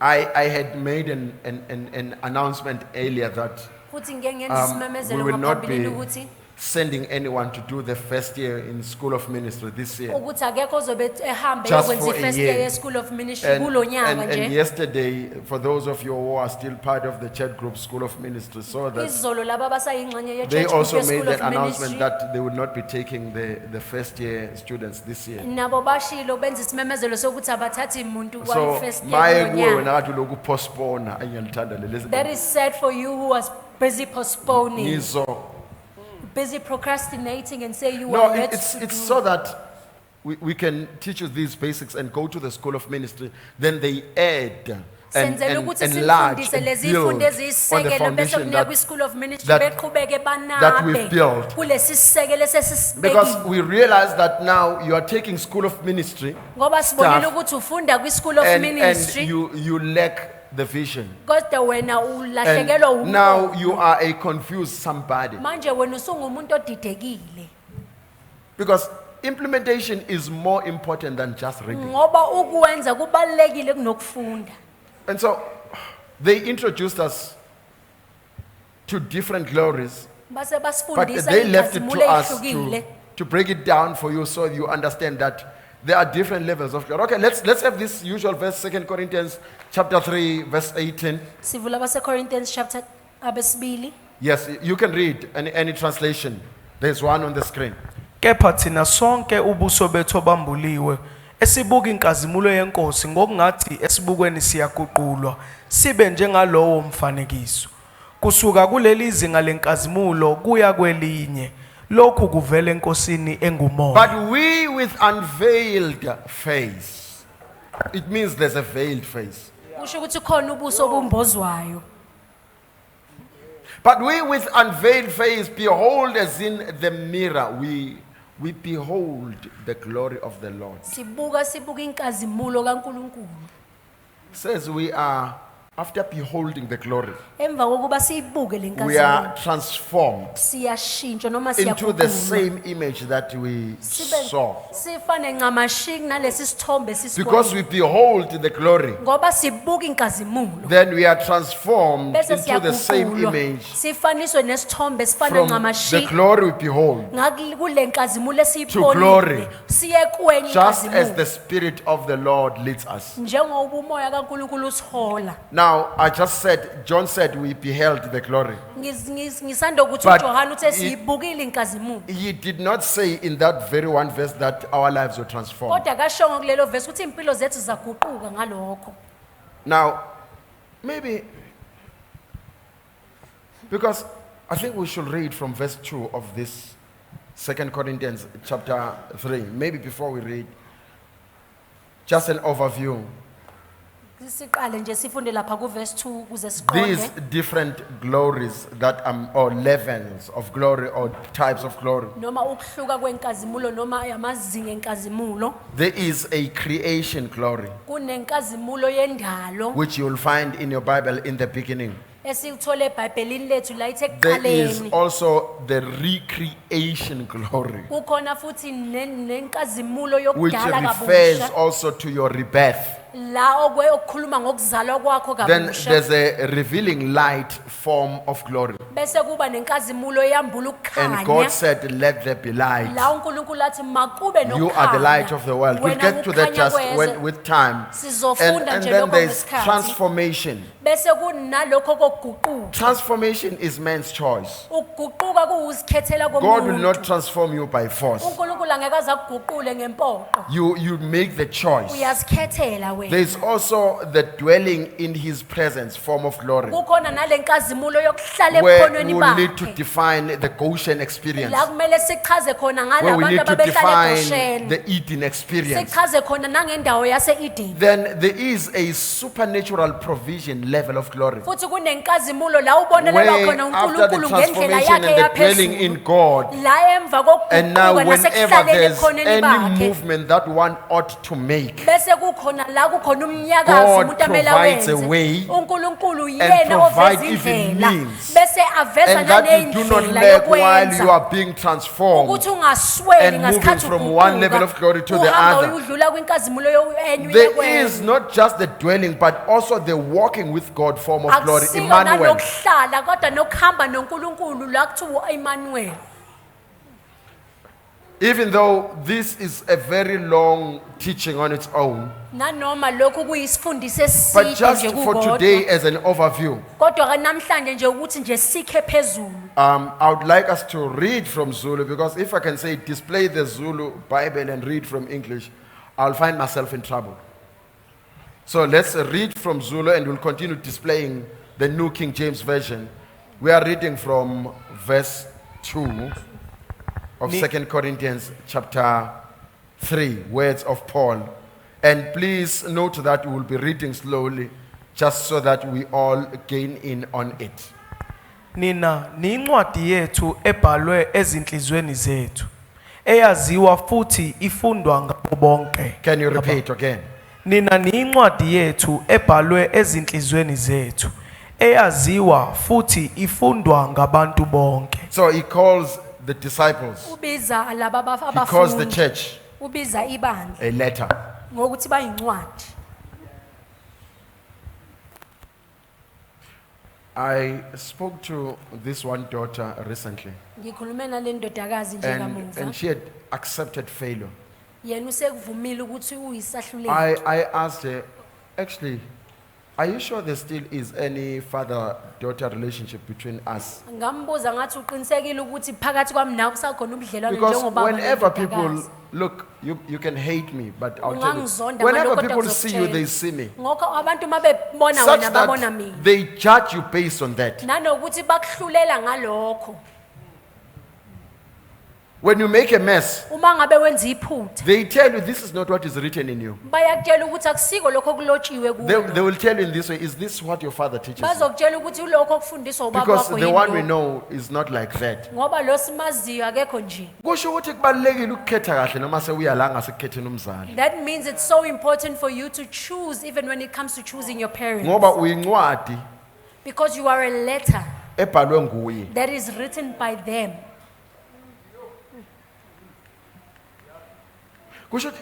I had made an announcement earlier that Futhi ngeke ngenze we isimemezelo will not ngaphambilini be ukuthi sending anyone to do the first year in School of Ministry this year. ukuthi akekho ozobe ehambe Just yokwenza for a i-first year. year ye-School of Ministry kulo nyaka and nje. yesterday, for those of you who are still part of the church group School of Ministry, saw that Izolo laba abasayingxenye they ye-church group also made ye-School that of announcement Ministry. that they would not be taking the first year students this year. Nabo bashilo benza isimemezelo sokuthi abathathi muntu So kwa-first year maye kulo kuwe nyaka. wena kade uloku postpone ayengilithanda leli. That is sad for you who was busy postponing, Ngizo. busy procrastinating and say you No, are yet it's to do. so that we can teach you these basics and go to the school of ministry. Then they add and Senzela ukuthi enlarge sifundise and lezi build ifundo on the eziyisekelo bese foundation kunikwa that, kwi-school of ministry that- beqhubeke that we've banabe built. kulesi sisekelo because esesibekile we realize that now you are taking school of ministry ngoba sibonile stuff ukuthi ufunda kwi-school of and ministry you lack the vision. kodwa wena ulahlekelwa And now umqondo. you are a confused somebody. Manje wena usungumuntu odidekile Because implementation is more important than just reading. ngoba ukwenza kubalekile kunokufunda. And so they introduced us to different glories, Base but basifundisa they left it to inkazimulo us ehlukile. to break it down for you so you understand that there are different levels of glory. Okay, let's have this usual verse, 2 Corinthians chapter 3, verse 18. Sivula base Corinthians chapter abesibili. Yes, you can read any translation. There's one on the screen. Kepha thina sonke ubuso bethu obambuliwe esibuka inkazimulo yenkosi ngokungathi esibukweni siyaguqulwa sibe njengalowo mfanekiso kusuka kuleli zinga lenkazimulo kuya kwelinye lokhu kuvela enkosini engumoya. But we with unveiled face. It means there's a veiled face. Kusho ukuthi khona ubuso obumbozwayo. But we with unveiled face behold as in the mirror. We behold the glory of the Lord. Sibuka inkazimulo kaNkulunkulu. Says we are, after beholding the glory, Emva kokuba siyibuke we lenkazimulo are transformed siyashintshwa noma into the siyaguqulwa. same image that we saw. Sifane ngamashiki nalesi sithombe Because sisibona. we behold the glory, Ngoba sibuka inkazimulo. then we are transformed Bese into the same siyaguqulwa. image Sifaniswe nesithombe sifane from the ngamashiki. glory we behold. Kule nkazimulo glory. esiyibonile. Siye kwenye Just as inkazimulo. the Spirit of the Lord leads us. Njengoba umoya kaNkulunkulu usihola. Now, I just said, John said we beheld the glory. Ngisanda ukuthi But uJohana uthe it- siyibukile inkazimulo. He did not say in that very one verse that our lives were transformed. Kodwa kashongo kulelo verse ukuthi impilo zethu zaguquka ngalokho. Now, maybe, because I think we should read from verse 2 of this 2 Corinthians chapter 3. Maybe before we read, just an overview. Siqale nje sifunde lapha ku verse 2 kuze These siqonde different glories that or levels of glory or types of glory. noma ukuhluka kwenkazimulo noma amazinga enkazimulo. There is a creation glory, Kunenkazimulo yendalo which you will find in your Bible in the beginning. esikuthole eBhayibhelini lethu la ithe There is kuqaleni. also the recreation glory, Kukhona futhi nenkazimulo which yokudala refers kabusha also to your rebirth. la okukhuluma ngokuzalwa kwakho Then kabusha. there's a revealing light form of glory. Bese kuba nenkazimulo eyambula And God ukukhanya. said, let there be light. La uNkulunkulu athi makube nokukhanya. You are the light of the world. We'll Wena get to that ukukhanya just kwezwe. with time. Sizofunda And nje then lokho there's ngesikhathi. transformation. Bese kunalokho kokuguquka. Transformation is man's choice. Ukuguquka kuwuzikhethela God will not komuntu. transform you by force. uNkulunkulu angeke aze akuguqule ngempoqo. You make the choice. Uyazikhethela wena. There is also the dwelling in his presence form of glory, Kukhona nalenkazimulo yokuhlala where ebukhonweni we need to bakhe. define the Goshen experience, La kumele sichaze khona where we ngalabantu need to ababehlala define eGoshen. the Eden experience. Sichaze khona nangendawo yase-Eden. Then there is a supernatural provision level of glory, Futhi kunenkazimulo la ubonelelwa where khona after the uNkulunkulu ngendlela transformation yakhe and the dwelling yaphezulu. in God, La emva and now kokuguquka whenever nasekuhlaleni there's ebukhoneni any bakhe. movement that one ought to make, Bese kukhona la kukhona umnyakazo God umuntu amele provides a awenze. way uNkulunkulu yena provide oveza even indlela. means, Bese aveza and that you do not naneyindlela lack while you yokwenza. are being transformed. Ukuthi ungasweli and moving ngasikhathi from one level of glory to the uhamba other. uyudlula kwinkazimulo enye There is not just the dwelling, but also the walking with God form of glory, Akusiko Emmanuel. nalokuhlala kodwa nokuhamba noNkulunkulu la kuthiwa Emmanuel. Even though this is a very long teaching on its own, Nanoma lokhu kuyisifundiso but eside just nje for kukodwa. today as an overview, Kodwa ke namhlanje nje ukuthi nje sikhe phezulu. I would like us to read from Zulu, because if I can say display the Zulu Bible and read from English, I'll find myself in trouble. So let's read from Zulu and we'll continue displaying the New King James Version. We are reading from verse 2 of Ni- 2 Corinthians chapter 3 words of Paul. And please note that we will be reading slowly just so that we all gain in on it. Nina nincwadi yethu ebhalwe ezinhlizweni zethu eyaziwa futhi ifundwa ngabo bonke. Can you repeat again? Nina nincwadi yethu ebhalwe ezinhlizweni zethu eyaziwa futhi ifundwa ngabantu bonke. So he calls the disciples, Ubiza laba he calls the abafundi. church Ubiza ibandla a letter. ngokuthi bayincwadi. I spoke to this one daughter recently, Ngikhulume nale ndodakazi nje and kamuva. she had accepted failure. Yena usekuvumile ukuthi uyisahluleli. I asked her, actually, are you sure there still is any father-daughter relationship between us? Ngambuza ngathi uqinisekile ukuthi phakathi kwami nawe kusakhona ubudlelwano Because njengobaba whenever people nendodakazi. look, you can hate me, but I'll tell you, Ungangizonda whenever ngalokho people kodwa see you, they ngizokutshela. see me. Ngokho abantu mabebona Such wena babona that mina. they judge you based on that. Nanokuthi bakuhlulela ngalokho. When you make a mess, Uma ngabe wenza iphutha, they tell you this is not what is written in you. bayakutshela ukuthi akusiko lokho okulotshiwe They kuwe. will tell you in this way, is this what your father teaches you? Bazokutshela ukuthi ulokho okufundiswa ubaba Because wakho the one we yini. know is not like that. Ngoba lo simaziyo akekho nje. Kusho ukuthi kubalulekile ukukhetha kahle noma sewuya la ngasekukhetheni umzali. That means it's so important for you to choose even when it comes to choosing your parents. Ngoba uyincwadi Because you are a letter ebhalwe nguye. that is written by them. Kusho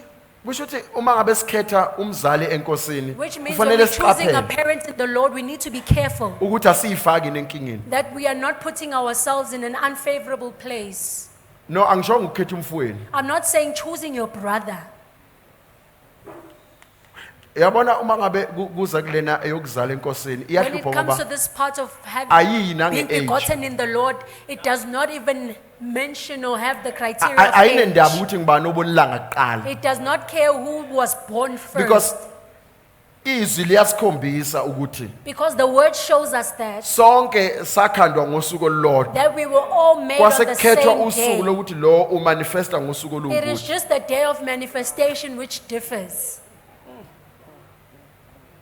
ukuthi uma ngabe sikhetha umzali enkosini Which means when kufanele we're choosing a siqaphele parent in the Lord, we need to be careful ukuthi asiyifaki nenkingeni. that we are not putting ourselves in an unfavorable place. No, angishongo ukukhetha umfowenu. I'm not saying choosing your brother. Yabona uma ngabe kuza kulena eyokuzala enkosini When it iyahlupha comes to ngoba this part of Ayiyi nange being age. begotten in the Lord, it does not even mention or have the criteria ayinendaba of age. ukuthi ngibani obonilanga kuqala. It does not care who was born first. Because izwi liyasikhombisa ukuthi Because the word shows us that sonke sakhandwa ngosuku olulodwa. that we were all made on the Kwasekhethwa same usuku day. lokuthi lo umanifesta ngosuku It is oluwukuthi. just the day of manifestation which differs.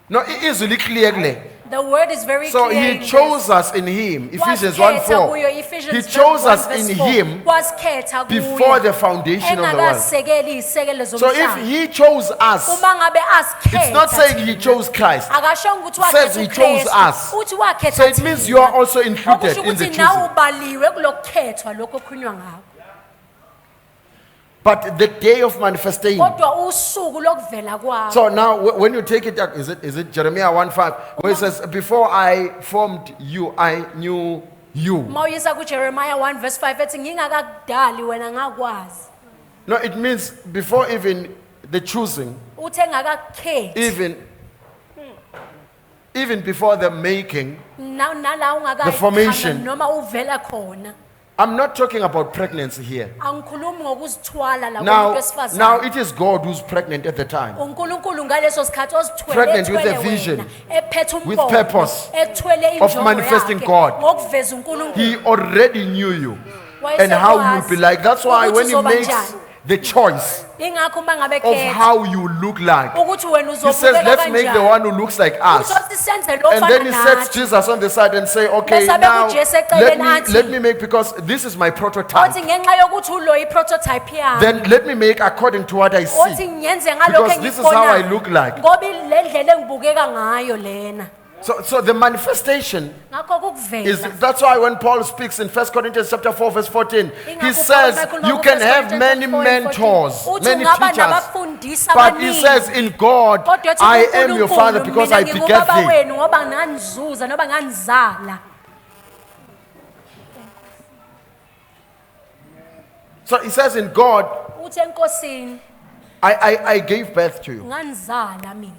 No, izwi liclear kule. The word is very So clear. he in this. chose us in him. Ephesians Waskhetha 1:4. kuyo, Ephesians He chose us 1 in verse 4. him Waskhetha kuye. before the foundation of the world. Engakasekeli isekelo So if zomhlaba. he chose us, Uma ngabe askhetha it's not saying he thina, chose Christ. akashongo ukuthi Says wakhetha he chose uKristu, us. uthi wakhetha So it means thina. you are also included Okusho in the ukuthi nawe choosing. ubaliwe kulokukhethwa lokho okukhulunywa ngakho. But the day of manifestation. Kodwa usuku lokuvela kwawo. So now when you take it, is it Jeremiah 1:5 where it says, before I formed you, I knew you. Mawuyisa kuJeremiah 1 verse 5 ethi ngingakakudali wena ngakwazi. No, it means before even the choosing, Uthe ngakakhethi. even before the making. Nala The formation. ungakakhanda noma uvela khona. I'm not talking about pregnancy here. Angikhulumi ngokuzithwala la Now, komuntu now wesifazane. it is God who's pregnant at the time. uNkulunkulu ngaleso sikhathi ozithwele Pregnant with a ethwele vision, wena, ephethe with umbono, purpose ethwele of injongo manifesting yakhe, God. ngokuveza uNkulunkulu. He already knew you Wayesekwazi and how you'll be like. That's why ukuthi when he uzoba makes njani. the choice Ingakho uma ngabe of khetha how you look like, ukuthi wena he says, uzobukeka let's make the kanjani. one who looks like us. Uzothi senze lo And then he ofana sets nathi. Jesus on the side and say, okay, Bese now beku-Jesu eceleni athi, let me make, because this is my prototype. Othi ngenxa yokuthi ulo i-prototype yami. Then let me make according to what I Othi see. ngiyenze ngalokho Because this is how I engikubonayo. look like. Ngoba le ndlela engibukeka ngayo lena. So the manifestation Ngakho is, kukuvela. that's why when Paul speaks in 1 Corinthians chapter 4 verse 14, he Ingakho says Paul ekhuluma you ku can 1 have Corinthians many 4 and 14. mentors, Uthi many ungaba teachers, nabafundisi but he abaningi. says in God, Kodwa ethi I am your uNkulunkulu, father because mina I beget ngingubaba thee. wenu ngoba nganizuza noba nganizala. So he says in God, Uthi enkosini I gave birth to you. nganizala mina.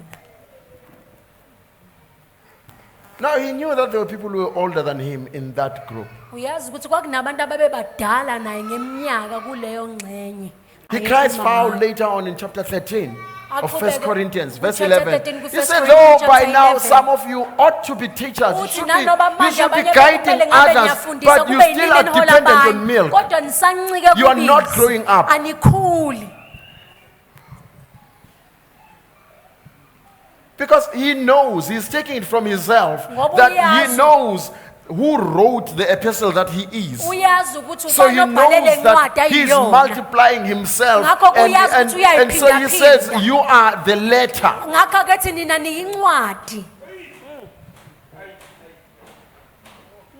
Now he knew that there were people who were older than him in that group. Uyazi ukuthi kwakunabantu ababebadala naye ngeminyaka kuleyo ngxenye. He Ayekhuluma cries foul ngayo. later on in chapter 13 of 1 Aqhubeke Corinthians, verse kuchapter 11. 13 He ku-First said, Corinthians though by chapter now 11. some of you ought to be teachers, you Uthi should nanoba be manje abanye guiding kumele ngabe others, niyafundisa, but you kube still yini are enihola dependent abanye. on milk. Kodwa nisancike You are not kubisi. growing up. Anikhuli. Because he knows, he's taking it from himself, Ngoba that he uyazi. knows who wrote the epistle that he is. Uyazi ukuthi So he ubani obhalele knows that incwadi he's ayiyona. multiplying himself. Ngakho And, uyazi and, ukuthi and so he says, uyayiphinda-phinda. you are the letter. Ngakho kethi nina niyincwadi.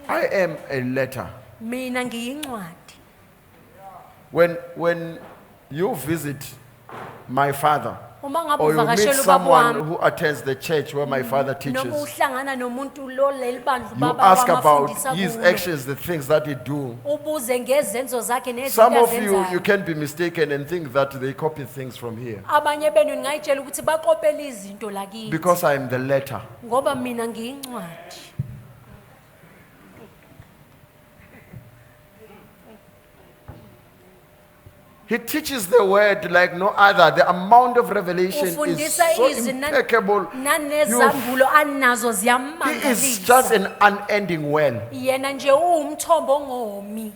I am a letter. Mina ngiyincwadi. When you visit my father, Uma ngabe or you meet uvakashela ubaba someone wami who attends the church where my father noma teaches, uhlangana nomuntu lo leli bandla you ubaba ask wami about afundisa his kulo. actions, the things that he do. Ubuze ngezenzo zakhe nezinto Some of you azenzayo. can be mistaken and think that they copy things from here. Abanye benu ngayitshela ukuthi bakopela izinto lakithi Because I am the letter. ngoba mina ngiyincwadi. He teaches the word like no other. The amount of revelation is Ufundisa so izwi impeccable. nanezambulo anazo He is just ziyamangalisa. an unending well. Yena nje uwumthombo ongomi.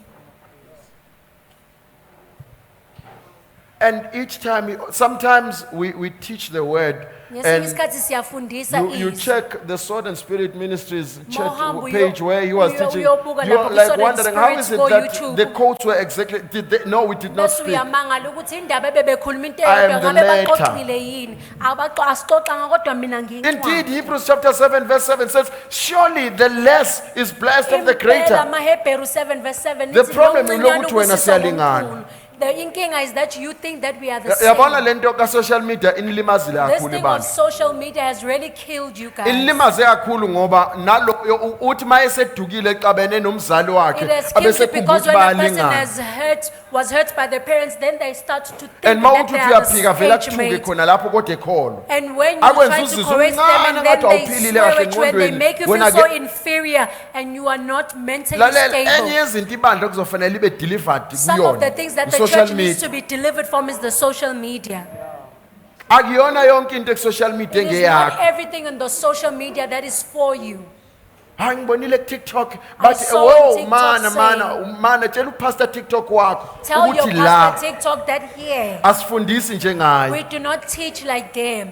And each time, sometimes we teach the word Ngesinye and isikhathi siyafundisa you izwi. check the Sword and Spirit Ministries church Mawuhamba page where he was teaching. You uyobuka are lapho like ku-Sword and wondering, how is it Spirit that ko-YouTube? the quotes were exactly, no, we did not Bese speak. uyamangala ukuthi indaba ebebekhuluma into I am eyodwa the ngabe letter. baxoxile yini. Asixoxanga kodwa mina Indeed, ngiyincwadi. Hebrews chapter 7 verse 7 says, surely the less is blessed of the Impela greater. amaHebheru 7:7 The ithi problem lo is mncinyane ukuthi wena ubusiswa siyalingana. komkhulu. The inkinga is that you think that we are the Yabona same. lento ka social media inilimazile This kakhulu thing of abantu. social media has really killed you guys. Ilimaze kakhulu ngoba nalo uthi mayesedukile exabene nomzali wakhe It has killed you because abesekhumbula when a person bayalingana. was hurt by the parents, then they start to think And that mawuthi they uthi are uyaphika vela the kuthuke age khona lapho kodwa ekhona. And when you Akwenza try to uzizwe correct them umncane and then ngathi they awuphilile swear kahle at you and they engqondweni. make you feel Wena so ke- inferior and you are not mentally Lalela enye stable. yezinto ibandla kuzofanele ibe delivered Some of the kuyona. things that the Social church needs to media. be delivered from is the social media. Akuyona yonke into ku social media It is not engeyakho. everything on the social media that is for you. Hayi ngibonile ku TikTok I but saw on wow TikTok mana tshela upastor TikTok wakho Tell your ukuthi la pastor TikTok that here, asifundisi njengaye. we do not teach like them.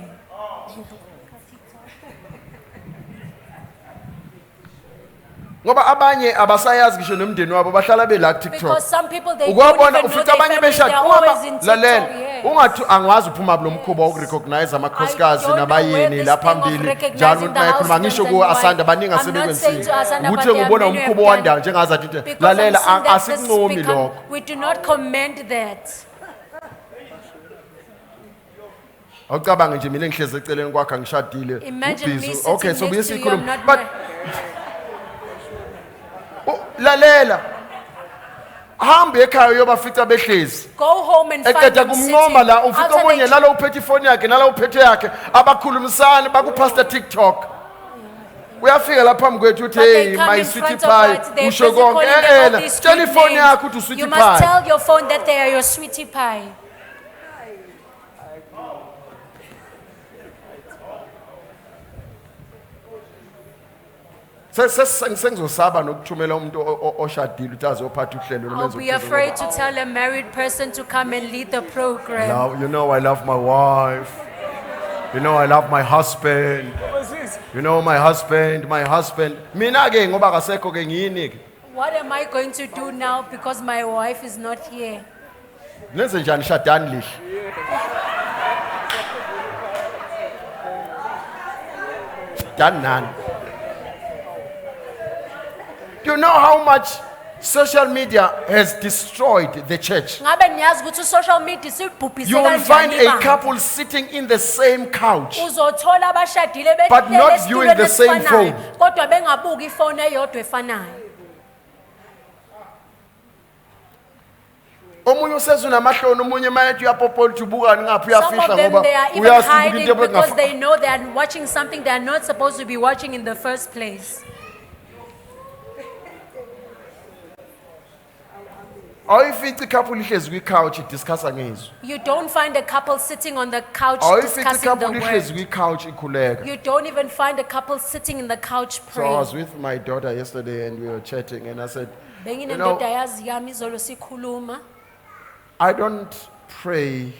Ngoba abanye abasayazi ngisho nomndeni wabo bahlala bela ku TikTok. Because some people, they don't Ukwabona even know ufica their abanye families, they beshada are always in TikTok. lalela Yes. ungathi angwazi uphuma kulo mkhuba wokurecognize amakhosikazi I don't know where nabayeni this la thing of phambili recognizing njalo the nayikhuluma ngisho husbands ku and Asanda wives. baningi I'm not saying asebekwenzile to Asanda, but ukuthi there are ngibona many who umkhuba have wandawo done. njengazathi into Because I'm lalela seeing that this asikunqomi become- lokho. we do not commend that. awucabange nje mina engihleze eceleni kwakhe angishadile Imagine me ubhizi. sitting Okay so next to you, I'm buyisikhuluma not but lalela hamba ekhaya uyobafica behlezi Go home and find eqeda them kumncoma sitting. la ufica After omunye they- nala uphethe ifoni yakhe nala uphethe yakhe abakhulumisana bakupasta TikTok uyafika la phambi kwethu uthi But they hey come my in sweetie front of us, pie they're usho busy konke calling them all ela these tshela sweet ifoni names. yakho uthi usweetie You must pie tell your phone that they are your sweetie pie. sengizosaba nokuthumela umuntu oshadile ukuthi azophatha uhlelo I'll lomenza be afraid to tell a married person to come and lead the program. Now, you know I love my wife. You know I love my husband. You know my husband. Mina ke ngoba kasekho ke ngiyini ke. What am I going to do now because my wife is not here? Nenze njani shadani lihle. Shadani nani? Do you know how much social media has destroyed the church? Ngabe niyazi ukuthi social media sibhubhise You will find kanjani a ibandla? couple sitting in the same couch. Uzothola abashadile But not behleli viewing the same esitulweni phone. esifanayo, kodwa bengabuki ifoni eyodwa efanayo. Omunye useza unamahloni omunye mayethi uyapopola uthi ubukani ngaphi Some uyafihla of them, ngoba they are even uyazi ubuka hiding into because ebengafuni. they know they are watching something they are not supposed to be watching in the first place. Awuyifici ikhapuli ihlezi kwi-couch idiscussa ngezwi. You don't find a couple sitting on the couch Awuyifici discussing the ikhapuli ihlezi word. kwi-couch ikhuleka. You don't even find a couple sitting in the couch So I praying. was with my daughter yesterday and we were chatting and I said, you know, Benginendoda yazi yami izolo sikhuluma. I don't pray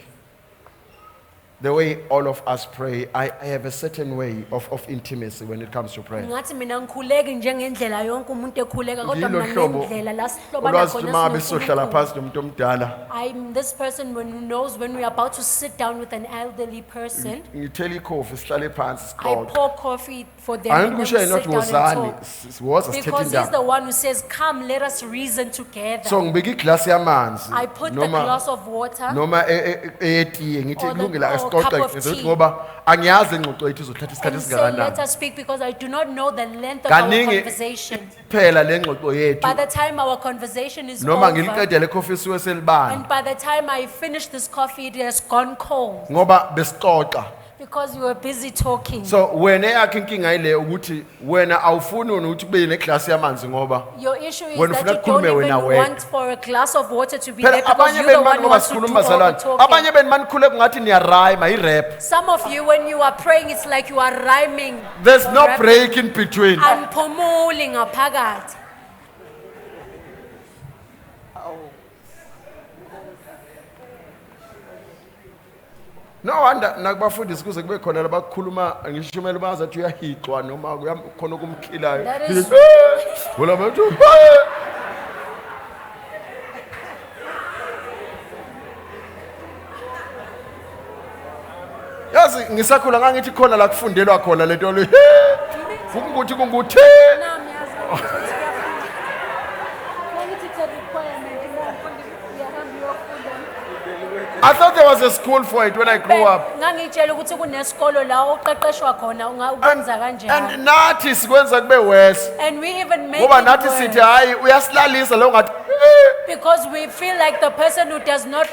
the way all of us pray, I have a certain way of intimacy when it comes to prayer. Ngathi mina ngikhuleki njengendlela yonke umuntu ekhuleka kodwa Ngilo mina hlobo ngendlela la sihlobana olwazi khona uma besohlala sinoNkulunkulu. phansi nomuntu omdala, I'm this person who knows when we're about to sit down with an elderly person, ngithela ikhofi sihlale phansi I sixoxe. pour coffee for them Angithi and then we kusho sit not down and wozani, talk. woza Because sithethe he's the indaba. one who says, come, let us reason together. So ngibeka iglasi yamanzi I put the noma glass of water noma eyetiye ngithi Or the- kulungile or asixoxe cup of ngizothi tea. ngoba angiyazi ingxoxo yethu izothatha isikhathi and say, let esingakanani. us speak because I do not know the length of our Kaningi conversation. phela le ngxoxo yethu By the time our conversation is noma over, ngiliqedele ikhofi isuke selibani and by the time I finish this coffee, it has gone cold ngoba besixoxa. because we were busy talking. So wena yakhe inkinga ile ukuthi wena awufuni ukuthi kube neglasi yamanzi ngoba Your issue is Wena that ufuna you don't kukhulume even wena wedwa. want for a glass of water to be there phela because abanye you're the benu one who ngoba wants to do sikhuluma all the bazalwane, talking. abanye benu manikhuleka ngathi niyarhyma i-rap. Some of you, when you are praying, it's like you are rhyming. There's no rapping. break in between. Anphumuli ngaphakathi. No wonder nakubafundisi kuze kube khona labakhuluma ngishumela bazathi uyahixwa noma khona okumkhilayo. That is- Wala bantu. Yazi ngisakhula ngangithi khona la kufundelwa khona lento le. Ukuthi kunguthi. Nami yazi ukuthi kuyafunda. Mangithi it's a requirement, umfundi uyahamba uyofunda. I thought there was a school for it when I grew up. Ngangitshela ukuthi kunesikolo la oqeqeshwa khona ukwenza kanjani. And nathi sikwenza kube worse. And we even make Ngoba it nathi worse sithi hayi uyasilalisa lo ngathi because we feel like the person who does not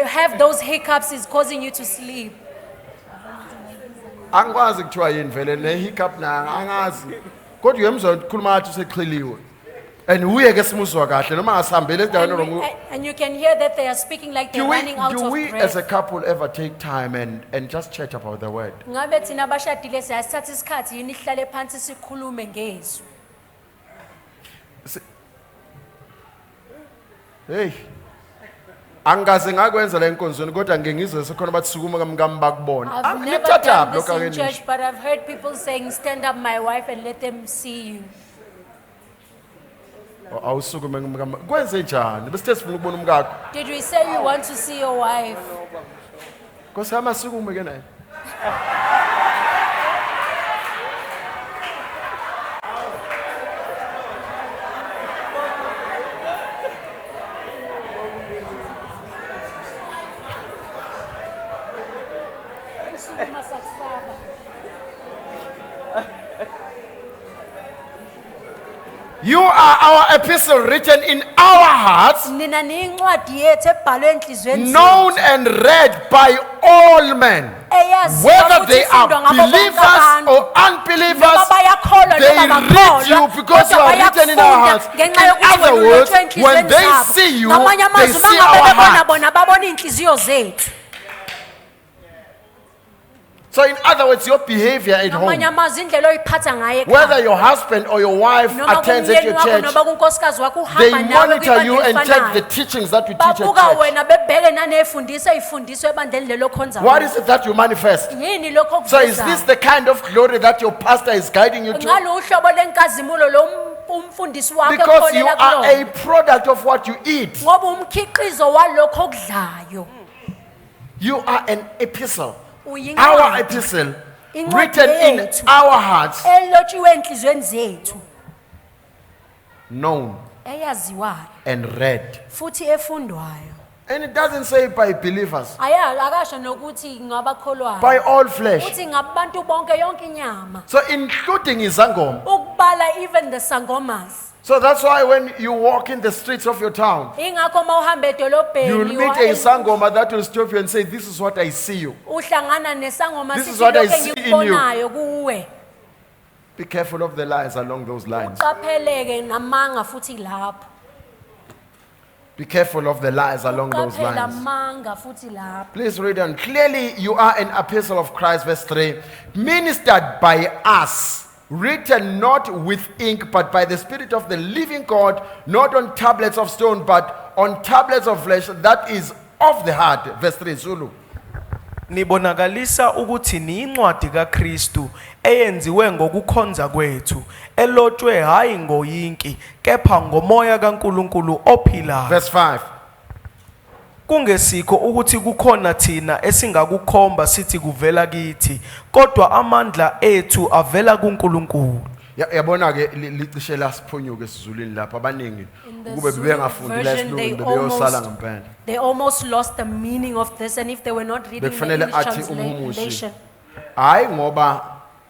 have those hiccups is causing you to sleep. angikwazi kuthiwa yini vele ne hiccup na angazi. Kodwa uyemzwa ukukhuluma ngathi usexhiliwe. And uye ke simuzwa kahle noma ngasihambele endaweni And, wrong. and you can hear that they are speaking like they're running out Do of we as a breath. couple ever take time and just chat about the word? Ngabe thina abashadile siyasithatha isikhathi yini sihlale phansi sikhulume ngezwi. Hey. Angikaze ngakwenza la enkonzweni kodwa ngeke ngizwe sekhona bathi sukuma kamkami bakubona. I've never Angithatha done lokho this in ake church, but I've heard people saying, stand up my wife and let them see you. awusukume kamkami. Kwenze njani? Besithe sifuna ukubona umkakho. Did we say we want to see your wife? Nkosi yami asukume ke naye. You are our epistle written in our hearts, Nina niyincwadi yethu ebhalwe enhlizweni known and read by all men. eyaziwa Whether futhi they are ifundwa ngabo bonke believers abantu. or unbelievers, Noma bayakholwa they noma read bakholwa, you because you kodwa are written in our bayakufunda hearts. ngenxa In yokuthi other wena words, ulethwe enhliziyweni when they zabo. see you, Ngamanye they amazwi see mangabe our bebona heart. bona babona iy'nhliziyo zethu. So in other words, your behavior at Ngamanye home, amazwi indlela oyiphatha ngayo ekhaya. whether your husband or your wife Noma attends at kumyeni your wakho church, noma kunkosikazi wakho they uhamba nawe monitor you and kwibandla take the elifanayo. teachings that we teach Babuka at church. wena bebheke naney'fundiso ey'fundiswa ebandleni lelo khonza. What is it that you manifest? Yini lokho So is this okuvezayo? the kind of glory that your pastor is guiding you to? Ngalo uhlobo lenkazimulo lo umfundisi wakho Because you ekholela are a kulona. product of what you eat. Ngoba umkhiqizo walokho okudlayo. You are an epistle. Our Uyincwadi epistle Incwadi written in yethu. our hearts, elotshiwe enhlizweni zethu known eyaziwayo and read. futhi efundwayo. And it doesn't say by believers, Akasho nokuthi ngabakholwayo. by all flesh. Uthi ngabantu bonke yonke inyama. So including izangoma. Ukubala even the sangomas. So that's why when you walk in the streets of your town, Ingakho mawuhamba edolobheni you'll meet a sangoma that will stop you and say, this is what I see you. uhlangana nesangoma This is sithi what I lokho see in you. engikubonayo kuwe. Be careful of the lies along those lines. Uqapheleke namanga futhi lapho. Be careful of the lies along those Uqaphela lines. amanga futhi lapho. Please read on. Clearly, you are an epistle of Christ, verse 3, ministered by us, written not with ink, but by the Spirit of the living God, not on tablets of stone, but on tablets of flesh, that is of the heart. Verse 3, Zulu. nibonakalisa ukuthi niyincwadi kaKristu eyenziwe ngokukhonza kwethu elotshwe hayi ngoyinki kepha ngomoya kaNkuluNkulu ophilayo. Verse 5. Kungesikho ukuthi kukhona thina esingakukhomba sithi kuvela kithi kodwa amandla ethu avela kuNkulunkulu. Yabona ke licishe lasiphunyuke esizulwini lapha abaningi In the ukube Zulu bebengafundi la version, isiLungu bebeyosala ngempela. they almost lost the meaning of this, and if they were not reading the Bekufanele English athi umhumushi, translation, hayi ngoba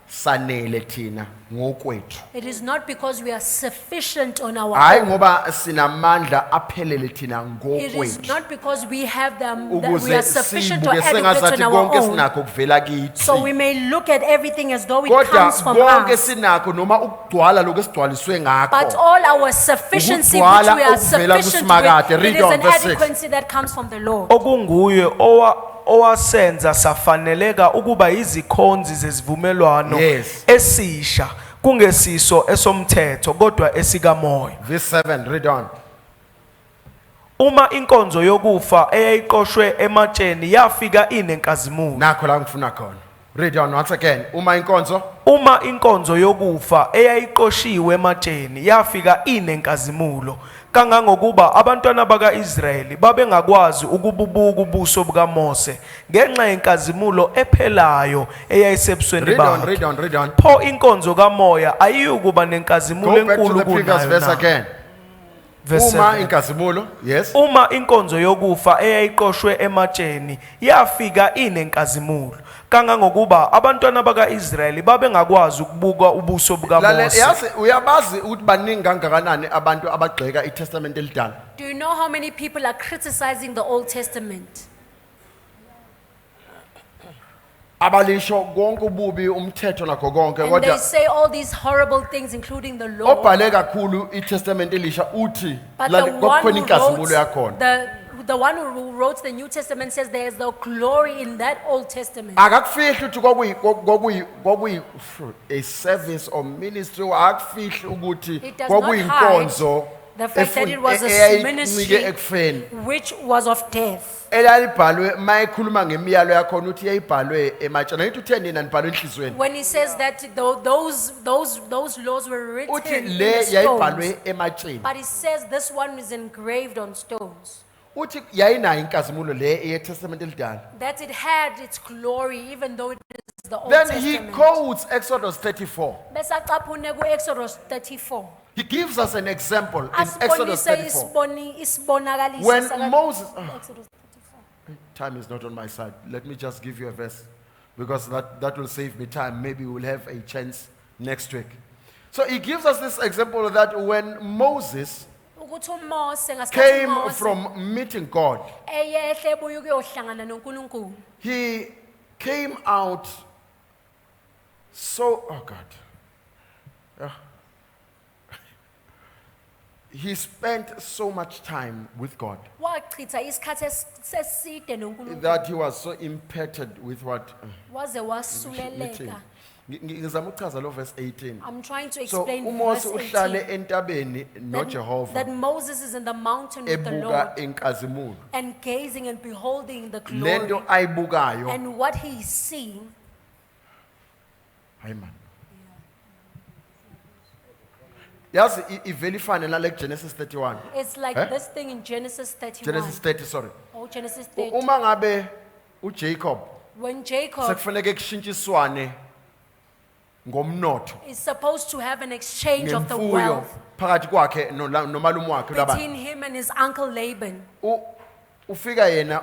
sanele thina ngokwethu. it is not because we are sufficient on our Hayi own. ngoba sinamandla aphelele thina It is ngokwethu. not because we have them that we Ukuze are sufficient or sibuke adequate sengazathi on our konke own. sinakho kuvela So we kithi. may look at everything as though it Kodwa comes from konke us. sinakho noma ukugcwala lokho esigcwaliswe But ngakho. all our sufficiency, which Ukugcwala we are okuvela sufficient kuSimakade. with, Read it is on, an verse 6. adequacy that comes from the Lord. Okunguye owasenza safaneleka ukuba izikhonzi zezivumelwano Yes. esisha kungesiso esomthetho kodwa esikamoya. Verse 7, read on. Uma inkonzo yokufa eyayiqoshwe ematsheni yafika inenkazimulo. Nakho la ngifuna khona. Read on once again. Uma inkonzo Uma inkonzo yokufa eyayiqoshiwe ematsheni yafika inenkazimulo kangangokuba abantwana bakaIsrayeli babengakwazi ukububuka ubuso bukaMose ngenxa yenkazimulo ephelayo eyayisebusweni read on, bakhe. read on, read on. Pho inkonzo kamoya ayiyukuba nenkazimulo Go back to enkulu the previous kunayo verse na. again. Verse Uma 7. inkazimulo, yes. Uma inkonzo yokufa eyayiqoshwe ematsheni yafika inenkazimulo kangangokuba abantwana bakaIsrayeli babengakwazi ukubuka ubuso Lalela, bukaMose. yazi uyabazi ukuthi baningi kangakanani abantu abagxeka iTestament elidala. Do you know how many people are criticizing the Old Testament? Abalisho konke ububi umthetho nakho konke And they kodwa say all these horrible things, including the law. obhale kakhulu iTestament elisha uthi But the lalela, one kukhona who inkazimulo yakhona. the one who wrote the New Testament says there is no glory in that Old Testament. Akakufihli ukuthi kwakuyi a service or ministry akufihli ukuthi It does not kwakuyinkonzo The fact that it was a eyayincike ministry ekufeni. which was of death. Elalibhalwe mayikhuluma ngemiyalo yakhona uthi yayibhalwe ematshana. Ngithi uthe nina nibhalwe enhlizweni. When he says that those laws were written Uthi in le stones, yayibhalwe ematsheni. but he says this one is engraved on stones. Uthi yayinayo inkazimulo le eyeTestament elidala. That it had its glory even though it is the Old Then he Testament. quotes Exodus 34. Bese acaphune ku-Exodus 34. He gives us an example in Exodus Asibonise 34. isibonakaliso When saka- Moses, Exodus 34. time is not on my side. Let me just give you a verse because that will save me time. Maybe we'll have a chance next week. So he gives us this example that when Moses Ukuthi uMose ngasikhathi came uMose from meeting God, eyehle ebuye ukuyohlangana noNkulunkulu. he came out so, oh God. Yeah. He spent so much time with God Wachitha isikhathi seside noNkulunkulu. that he was so impacted with what? Waze wasuleleka. Ngizama ukuchaza lo verse 18. I'm trying to So explain uMose verse uhlale 18. entabeni That noJehova Moses is in the mountain with the ebuka Lord inkazimulo. and gazing and beholding the Lento glory. ayibukayo, And what he is seeing, hayi man. Yazi ivele ifane nale Genesis 31. it's like Eh? this thing in Genesis 31. Genesis 30, sorry. Oh, Genesis 30. Uma ngabe uJacob When Jacob sekufanele kushintshiswane ngomnotho is supposed to have an exchange of the ngemfuyo wealth phakathi kwakhe nomalume wakhe laba. between him and his uncle Laban. Ufika yena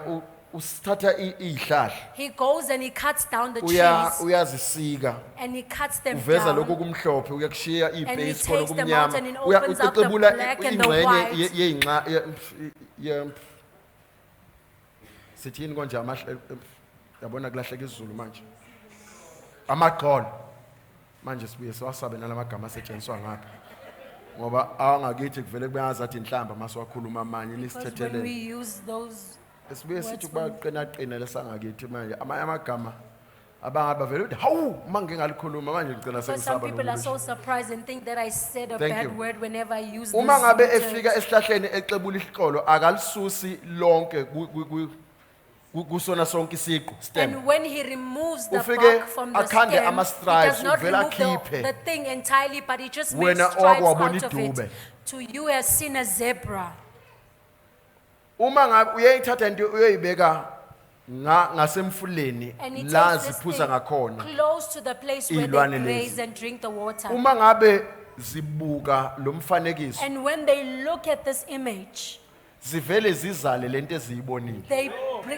usithatha izihlahla He goes and he cuts down the trees uyazisika and he cuts them uveza down. lokho kumhlophe uyakushiya And he ibase khona takes them kumnyama out and he opens up the ucecebula black and the ingxenye white. yeyinxa sithini konje amahle yabona kulahleka isiZulu manje amaqolo manje sibuye siwasabe nalamagama asetshenziswa ngapha ngoba awangakithi kuvele kubengazathi inhlamba masiwakhuluma amanye Because when we nisithethelele use those, sibuye sithi words kuba qina lesangakithi manje amanye amagama abangaba vele uthi hawu manje ngalikhuluma manje ngicela because some sengisaba people are so nokulisho. surprised and think that I said a Thank bad you. word whenever I use this. Uma ngabe terms. efika esihlahleni exebula isiqolo akalisusi lonke kusona sonke isiqu stem. And when he removes the Ufike bark from the akhande stem, he ama-stripes, does not uvela remove akhiphe. the thing entirely, but he just makes Wena stripes owabona out of idube. it. To you has seen a zebra. Uma ngabe uyayithatha into uyoyibeka ngasemfuleni And he la takes this ziphuza thing ngakhona. close to the place where Iy'lwane they lezi. graze and drink the water. Uma ngabe zibuka lo mfanekiso And when they look at this image, zivele zizale lento eziyibonile.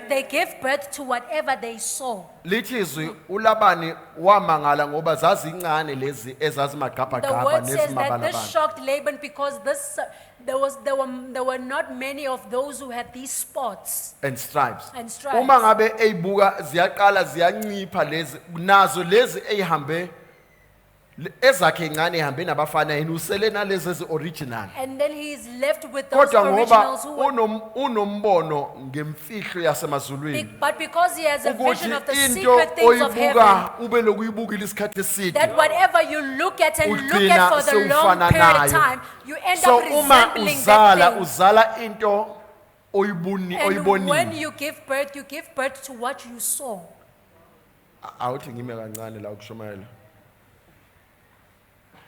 they give birth to whatever they saw. Lithi izwi uLabani wamangala ngoba zazincane lezi The ezazimagabhagabha word says that this nezimabalabala. shocked Laban because there were not many of those who had these spots. And stripes. And stripes. Uma ngabe eyibuka ziyaqala ziyancipha lezi nazo lezi eyihambe ezakhe incane ihambe nabafana yena usele nalezi ezi-original. And then he's left with those Kodwa ngoba originals who were unombono ngemfihlo yasemazulwini but because he has a vision ukuthi of the into secret things of heaven, oyibuka ube lokuyibukile isikhathi eside. that whatever you look at and look Ugcina at for the long sewufana period of nayo. time, you end So up uma resembling uzala that thing. uzala into And when oyibonile. you give birth to what you saw. Awuthi ngime kancane la ukushumayela.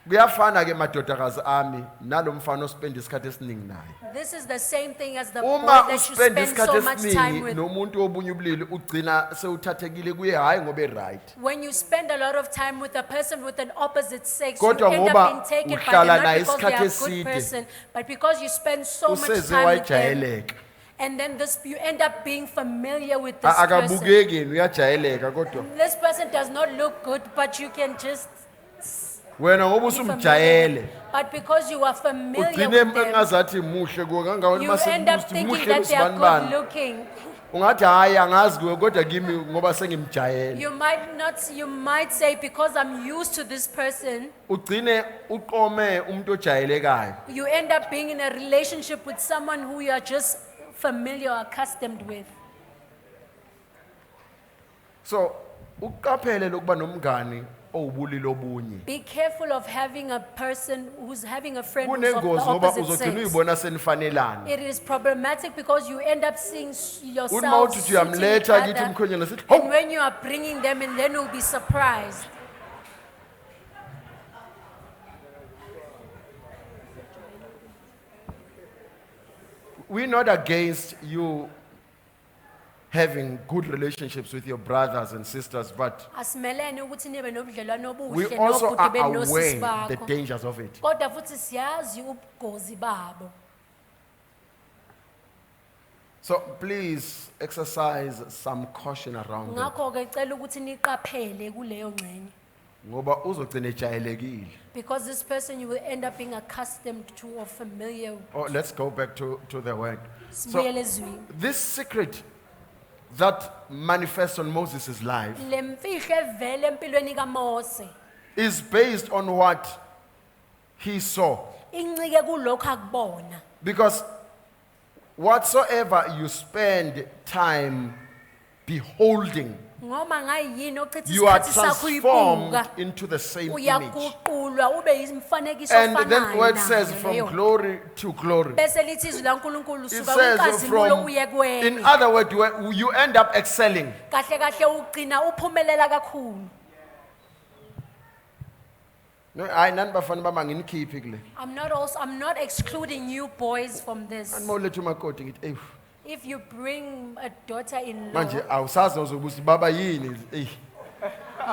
Kuyafana ke madodakazi ami nalomfana ospenda isikhathi esiningi naye. This is the same thing as the boy Uma that you uspenda spend so isikhathi much time esiningi with. nomuntu obunye ubulili ugcina sewuthathekile kuye hayi ngoba right. When you spend a lot of time with a person with an opposite sex, Kodwa you end ngoba up being taken by uhlala them not naye because they are a isikhathi good eside. person, but because you spend so much Useze time with them. wajayeleka. And then you end up being familiar with this person. Akabukeki uyajayeleka kodwa This person does not look good, but you can just wena ngoba be familiar. usumjayele But because you are familiar ugcine with them, engazathi muhle kuwe kangawona you end up mase thinking muhle that they are good kusibani looking. ungathi hayi angazi kuwe kodwa kimi ngoba sengimjayele You might say, because I'm used to this person, ugcine uqome umuntu ojayelekayo. you end up being in a relationship with someone who you are just familiar or accustomed with. So uqaphele lokuba nomngani owubulili obunye Be careful of having a person who's having a friend who's of the kunengozi ngoba opposite uzogcina sex. uyibona senifanelana. It is problematic because you end up seeing Uma yourselves uthi suiting each uyamletha kithi other. umkhwenyana sithi And hawu when you are bringing them in, then you'll be surprised. we're not against you having good relationships with your brothers and sisters, but Asimelene ukuthi nibe nobudlelwano we obuhle also nobhuti are benosisi aware the bakho. dangers of it. Kodwa futhi siyazi ubungozi babo. So please exercise some caution around that. Ngakho ke cela ukuthi niqaphele kuleyo ngxenye. Ngoba uzogcina ejayelekile. Because this person you will end up being accustomed to or familiar. Oh, let's go back to the word. Sibuyele ezwini. This secret that manifests on Moses' life Le mfihlo evela empilweni kaMose is based on what he saw. incike kulokho akubona. Because whatsoever you spend time beholding, Ngoma ngayini ochitha you are isikhathi sakho transformed uyibuka. into the same image. Uyaguqulwa ube yimfanekiso And then the ofanayo word says nayo from leyo. glory to glory. Bese lithi izwi laNkulunkulu It usuka says kwinkazimulo from, uye in kwenye. other words, you end up excelling. Kahle kahle ugcina uphumelela kakhulu. No, hayi nani bafana bama nginikhiphi kule. I'm not excluding you boys from this. Andimawuletha umakoti ngithi eyi If you bring a daughter-in-law, manje awusazi uzobuthi baba yini eyi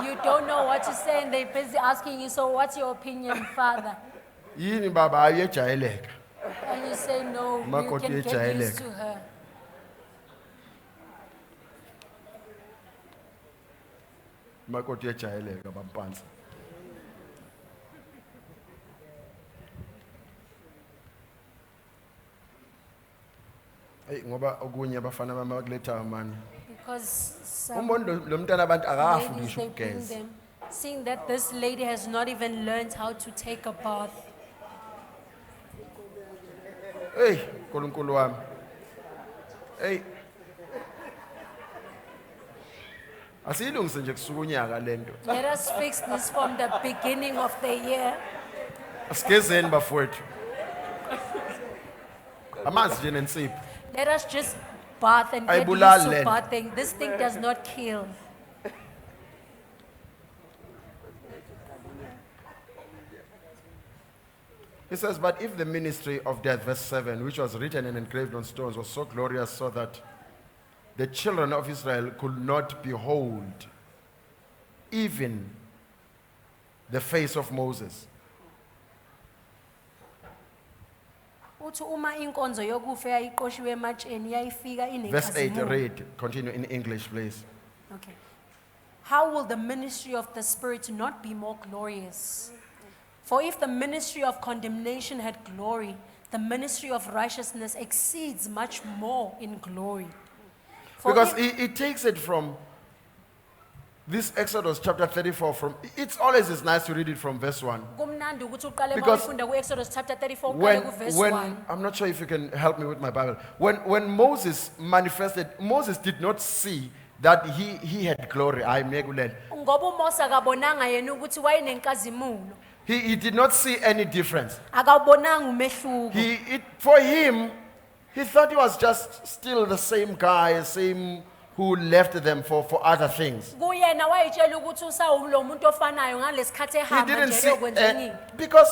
you don't know what to say and they're busy asking you, so what's your opinion, father? yini baba ayejayeleka. And you say, no, you Umakoti can get used uyejayeleka. to her. Umakoti uyejayeleka bampanza. Hey ngoba okunye abafana bama kuletha manje. Because some Umbona lo mntana abantu akafu ladies, ngisho they bring ukugeza. them, seeing that this lady has not even learned how to take a bath. Hey nkulunkulu wami. Hey Asiyilungise nje kusuka unyaka lento. Let us fix this from the beginning of the year. Asigezeni bafowethu. Amanzi nje nensipho. Let us just bath and get used Ayibulali. to bathing. This thing does not kill. He says, but if the ministry of death, verse 7, which was written and engraved on stones, was so glorious so that the children of Israel could not behold even the face of Moses. Uthi uma inkonzo yokufa yayiqoshiwe ematsheni yayifika Verse 8, inenkazimulo. read. Continue in English, please. Okay. How will the ministry of the Spirit not be more glorious? For if the ministry of condemnation had glory, the ministry of righteousness exceeds much more in glory. For Because if- he takes it from this Exodus chapter 34 from, it's always is nice to read it from verse 1. kumnandi ukuthi uqale Because mawufunda ku-Exodus chapter 34 uqale ku-verse 1. When I'm not sure if you can help me with my Bible. When Moses manifested, Moses did not see that he had glory. I megulen. Ngoba uMose akabonanga yena ukuthi wayenenkazimulo. He did not see any difference. Akawubonanga umehluko. For him, he thought he was just still the same guy, same who left them for other things. Kuyena wayitshela ukuthi usawulo muntu ofanayo ngalesikhathi He ehamba didn't nje see lokwenza eningi. because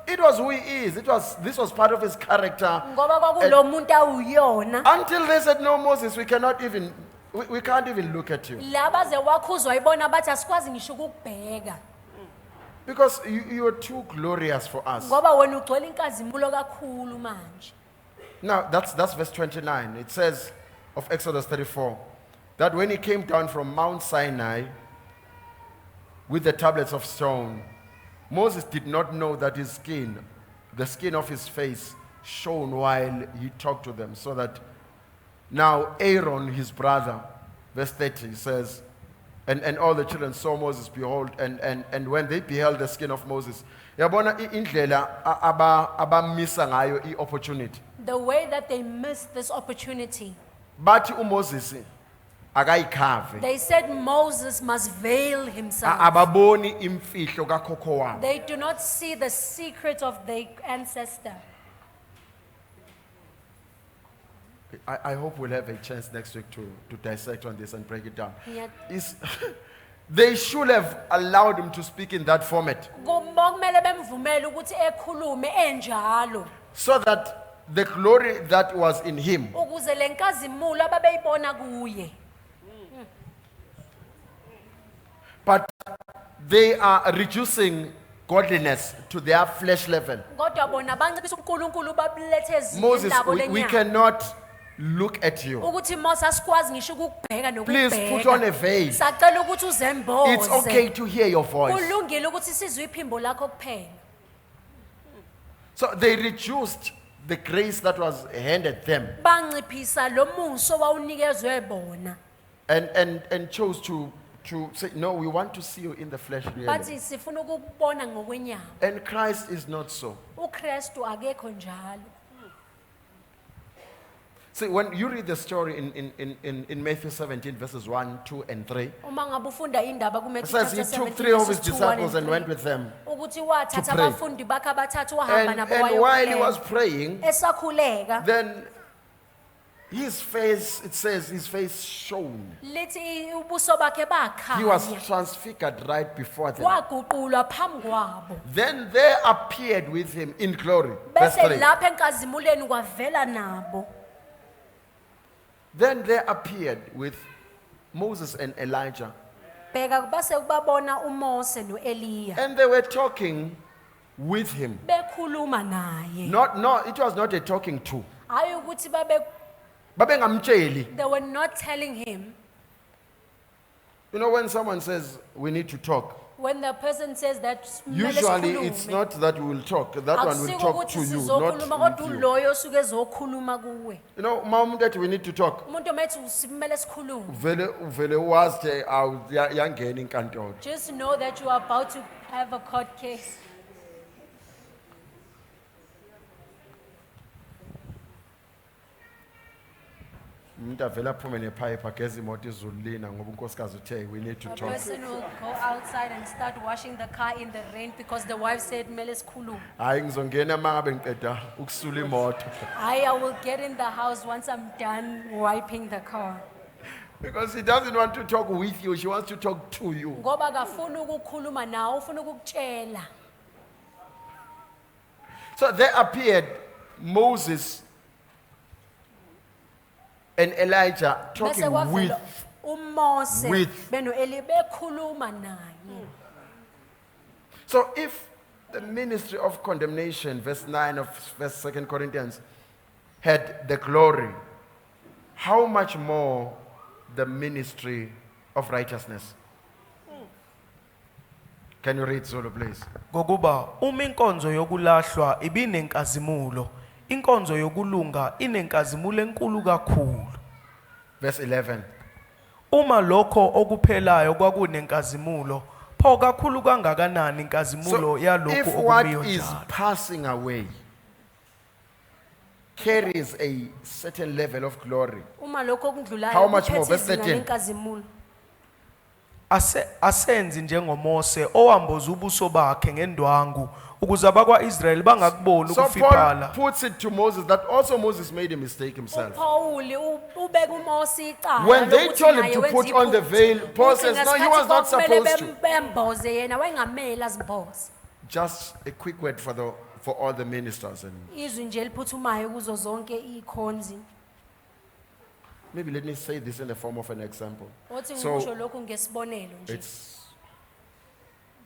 it was who he is. This was part of his character. Ngoba kwakulo muntu awuyona. Until they said, no, Moses, we can't even look at you. Labaze wakhuzwa ibona bathi asikwazi ngisho ukubheka. Because you are too glorious for us. Ngoba wena ugcwele inkazimulo kakhulu manje. Now, that's verse 29. It says of Exodus 34 that when he came down from Mount Sinai with the tablets of stone, Moses did not know that his skin, the skin of his face, shone while he talked to them. So that now Aaron, his brother, verse 30 says, and all the children saw Moses, behold, and when they beheld the skin of Moses, yabona indlela abamisa ngayo I-opportunity. The way that they missed this opportunity. Bathi uMoses akayikhave. They said Moses must veil himself. Ababoni imfihlo kakhokho wabo. They do not see the secret of their ancestor. I hope we'll have a chance next week to dissect on this and break it down. Yeah. They should have allowed him to speak in that format Kumele bemvumele ukuthi ekhulume enjalo. so that the glory that was in him Ukuze lenkazimulo ababeyibona kuye. but they are reducing godliness to their flesh level. Kodwa bona banciphisa uNkulunkulu babulethe ezingeni Moses, labo we lenyama. cannot look at you. Ukuthi Mose asikwazi ngisho ukubheka Please put on a nokubheka. veil. Sacela ukuthi uzemboze. It's okay to hear your voice. Kulungile ukuthi sizwe iphimbo lakho kuphela. So they reduced the grace that was handed them Banciphisa lo muso wawunikezwe bona. and chose to say, no, we want to see you in the flesh really. Bathi sifuna ukubona ngokwenyama. And Christ is not so. uKristu akekho njalo. See, when you read the story in Matthew 17, verses 1, 2, and 3, Uma ngabe ufunda indaba it kuMatthew says he chapter took 17 three of his verses 2, 1 disciples and went with them. ukuthi wathatha to pray. abafundi bakhe abathathu wahamba nabo And while he wayokhuleka. was praying, Esakhuleka then his face, it says, his face shone. lithi ubuso bakhe He was bakhanya. transfigured right before them. Waguqulwa phambi kwabo. Then there appeared with him in glory. Verse Bese 3. lapha enkazimuleni kwavela nabo. Then there appeared with Moses and Elijah. Bheka base kubabona uMose noEliya. And they were talking with him. Bekhuluma naye. No, it was not a talking to. Hayi ukuthi Babengamtsheli. they were not telling him. You know, when someone says we need to talk, When the person says that kumele usually sikhulume, it's not that we will talk. That one will akusiko talk ukuthi to you, sizokhuluma not kodwa with you. uloyo osuke ezokhuluma kuwe. You know, mom, that we need to talk. Umuntu methi kumele sikhulume. Vele wazi yangena inkantolo. Just know that you are about to have a court case. Umuntu avela aphume nepipe ageza imoto izulu lina ngoba unkosikazi uthe we need to A talk. person will go outside and start washing the car in the rain because the wife said, "Mele sikhulume." Hayi ngizongena mangabe ngiqeda ukusula imoto. I will get in the house once I'm done wiping the car. Because he doesn't want to talk with you, she wants to talk to you. Ngoba akafuni ukukhuluma nawe, ufuna ukukutshela. So there appeared Moses and Elijah Bese talking kwavela with. uMose with. beno-Eli bekhuluma naye. So if the ministry of condemnation, verse 9 of verse 2 Corinthians, had the glory, how much more the ministry of righteousness? Can you read Zulu, please? ngokuba uma inkonzo yokulahlwa ibinenkazimulo, inkonzo yokulunga inenkazimulo enkulu kakhulu. Verse 11. Uma lokho okuphelayo kwakunenkazimulo, pho kakhulu kangakanani inkazimulo So yalokho if what okumiyo is njalo. passing away carries a certain level of glory, Uma lokho okudlulayo How much more? kuphethe Verse izinga 13. lenkazimulo. Asenzi njengomose owamboza ubuso bakhe ngendwangu ukuze abakwa-Israyeli bangakuboni so Paul ukufiphala. puts it to Moses that also Moses made a mistake himself. uPauli ubeka uMose icala When they lokuthi told him naye to wenza put on the iphutha. veil, Paul Uthi says, no, he ngesikhathi was not kwakumele supposed to. bemboze yena wayengamele azimboze. Just a quick word for all the ministers, and Izwi nje eliphuthumayo kuzo zonke ikhonzi. maybe let me say this in the form of an example. Othi So ngisho lokhu ngesibonelo nje. it's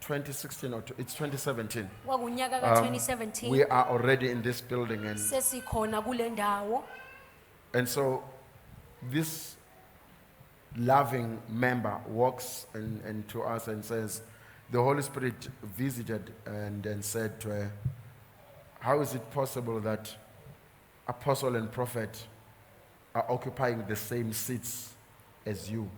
2016 or it's 2017. Kwakunyaka ka2017 We are already in this building, and sesikhona kule ndawo. so this loving member walks and to us and says, the Holy Spirit visited and said to her, how is it possible that apostle and prophet are occupying the same seats as you?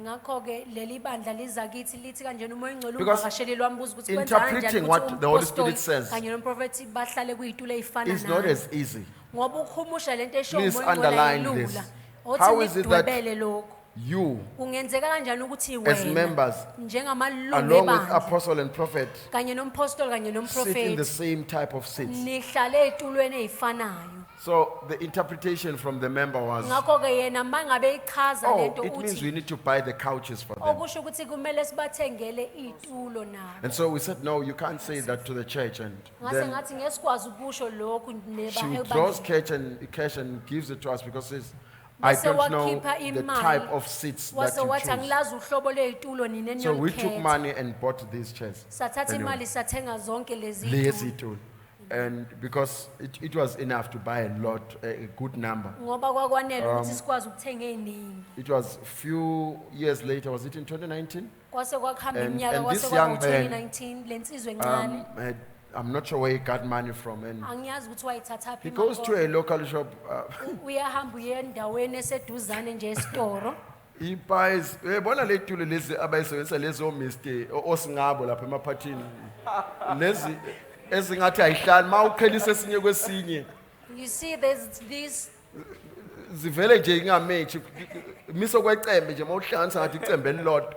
Ngakho ke leli bandla liza kithi lithi kanjena umoya ingcwele Because ungavakashele lwambuza ukuthi kwenza interpreting kanjani what ukuthi the Holy umphostoli Spirit says kanye nomprofeti bahlale kuyitulo ezifana It's not naye. as easy. Ngoba ukhumusha lento esho Please umoya ingcwele underline this. ayilula. How Othi is it that nidwebele lokho. You, Kungenzeka kanjani ukuthi as wena members, njengamalungu along with ebandla apostle and prophet, kanye nomphostoli kanye sit in the nomprofeti same type of seats? nihlale ezitulweni ezifanayo. So the interpretation from the member was, Ngakho ke yena mangabe ichaza oh, lento it means uthi we need to buy the couches for them. okusho ukuthi kumele sibathengele izitulo nabo. And so we said, no, you can't say that to the church. And Ngase then ngathi ngesikwazi ukusho lokhu she neba withdraws cash and gives it to us because says, I Bese don't know wakhipha the imali. type of seats that wase you wathi choose. angilazi uhlobo lwezitulo nini So we took eniyokhetha. money and bought these chairs. Sathatha Anyway. imali sathenga zonke lezi Lazy zitulo. tool. And because it was enough to buy a lot, a good number. Ngoba kwakwanele ukuthi sikwazi ukuthenga eziningi. It was a few years later, was it in 2019? Kwase kwakuhamba And- iminyaka and kwase this young kwaku-2019 lensizwe encane. I'm not sure where he got money from. And Angiyazi ukuthi wayithatha he phi goes to imali. a local shop. Uyahamba uye endaweni eseduzane nje esitoro. He buys, bona le tulo lezi abayisebenzisa lezi omiste osingabo lapha emaphathini. Lezi ezingathi ayihlali mawuqhelisa esinye kwesinye You see there's these zivele nje ingamechi miso kwecembe nje mawuhlanganisa ngathi icembe elilodwa.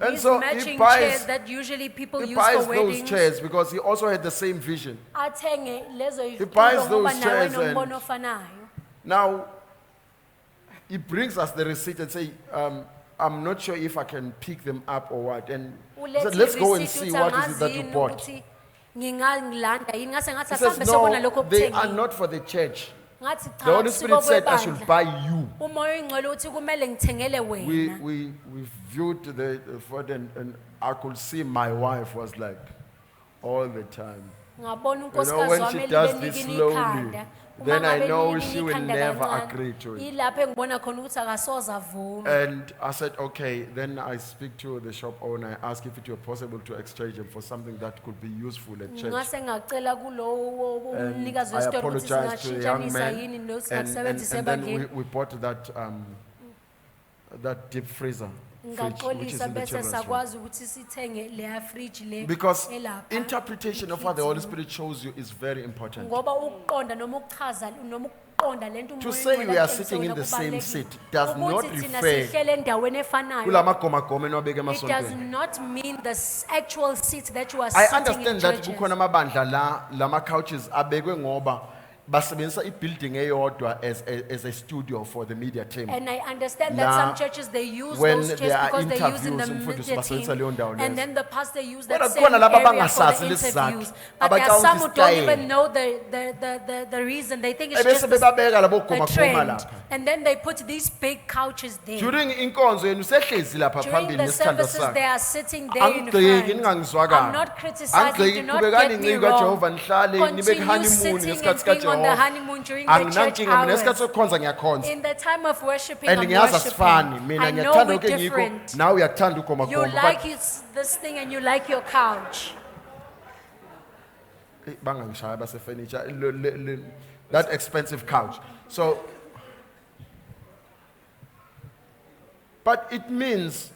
And these so he matching chairs buys that usually people he use buys for those weddings. chairs because he also had the same vision. Athenge lezo buys izitulo ngoba those nawe chairs nombono and- ofanayo. Now, he brings us the receipt and say, I'm not sure if I can pick them up or what. And he said, Ulethe let's go and receipt see uthi what is it that angazi you yini bought. ukuthi ngingangilanda yini ngase ngathi He says, asambe sobona lokho no, they are okuthengile. not for the church. Ngathi The cha Holy Spirit said, I should sikokwebandla. buy you. Umoya ingcwele uthi kumele ngithengele wena. We viewed the photo and I could see my wife was like, all the time. Ngabona You know, unkosikazi when wami she does elile this nikini slowly, ikhanda. then I Uma ngabe know linikini she will ikhanda never kancane, agree to it. Ilapho engibona khona ukuthi akasoze avume. And I said, okay, then I speak to the shop owner, I ask if it were possible to exchange them for something that could be useful at church. Ngase ngacela kulowo And umnikazi I wesitoro ukuthi apologize to the young singashintshanisa man. yini And nosingakusebenzisa then ebandleni. we bought that deep freezer. which is Ngaxolisa in the bese children's room. sakwazi ukuthi sithenge leya fridge le Because elapha. interpretation of what the Holy Spirit shows you is very important. Ngoba ukuqonda noma ukuchaza noma ukuqonda lento To uMoya say Oyingcwele we are akutshengisa sitting in wena the same kubalulekile. seat does not Ukuthi thina refer sihlele endaweni efanayo. kulamagomagoma eniwabeka It does emasontweni. not mean the actual seat that you are I sitting in understand that churches. kukhona amabandla la lama couches abekwe ngoba basebenzisa i-building eyodwa as a studio for the media team. And I understand that La- some churches they use when those chairs there are because they use in the interviews, umfundisi media basebenzisa leyo ndawo team, lezo. and then the pastor use Kodwa that same kukhona laba area for abangasazi the lesi interviews. sizathu, But there are abacabanga some who ukuthi don't isitayela. even know the reason. They think it's Ebese just bebabeka labo a gomagoma trend, lapha. and then they put these big couches there. During inkonzo yenu sehlezi lapha During phambili the nesithando services, they sakhe. are sitting there in Angigxeki front. ningangizwa I'm kabi. not criticizing. Angigxeki, Do not qhubekani get me ngcike kaJehova wrong. nihlale nibe Continue honeymoon sitting ngesikhathi and being on the kaJehova. honeymoon during the church Anginankinga mina ngesikhathi hours. sokukhonza ngiyakhonza. In the time of worshiping, And I'm ngiyazi asifani. worshiping. Mina I know ngiyathanda we're konke ngikho. different. Nawe uyakuthanda You ugomagoma. like this thing and you like your couch. Bangangishaya base furniture that expensive couch. So but it means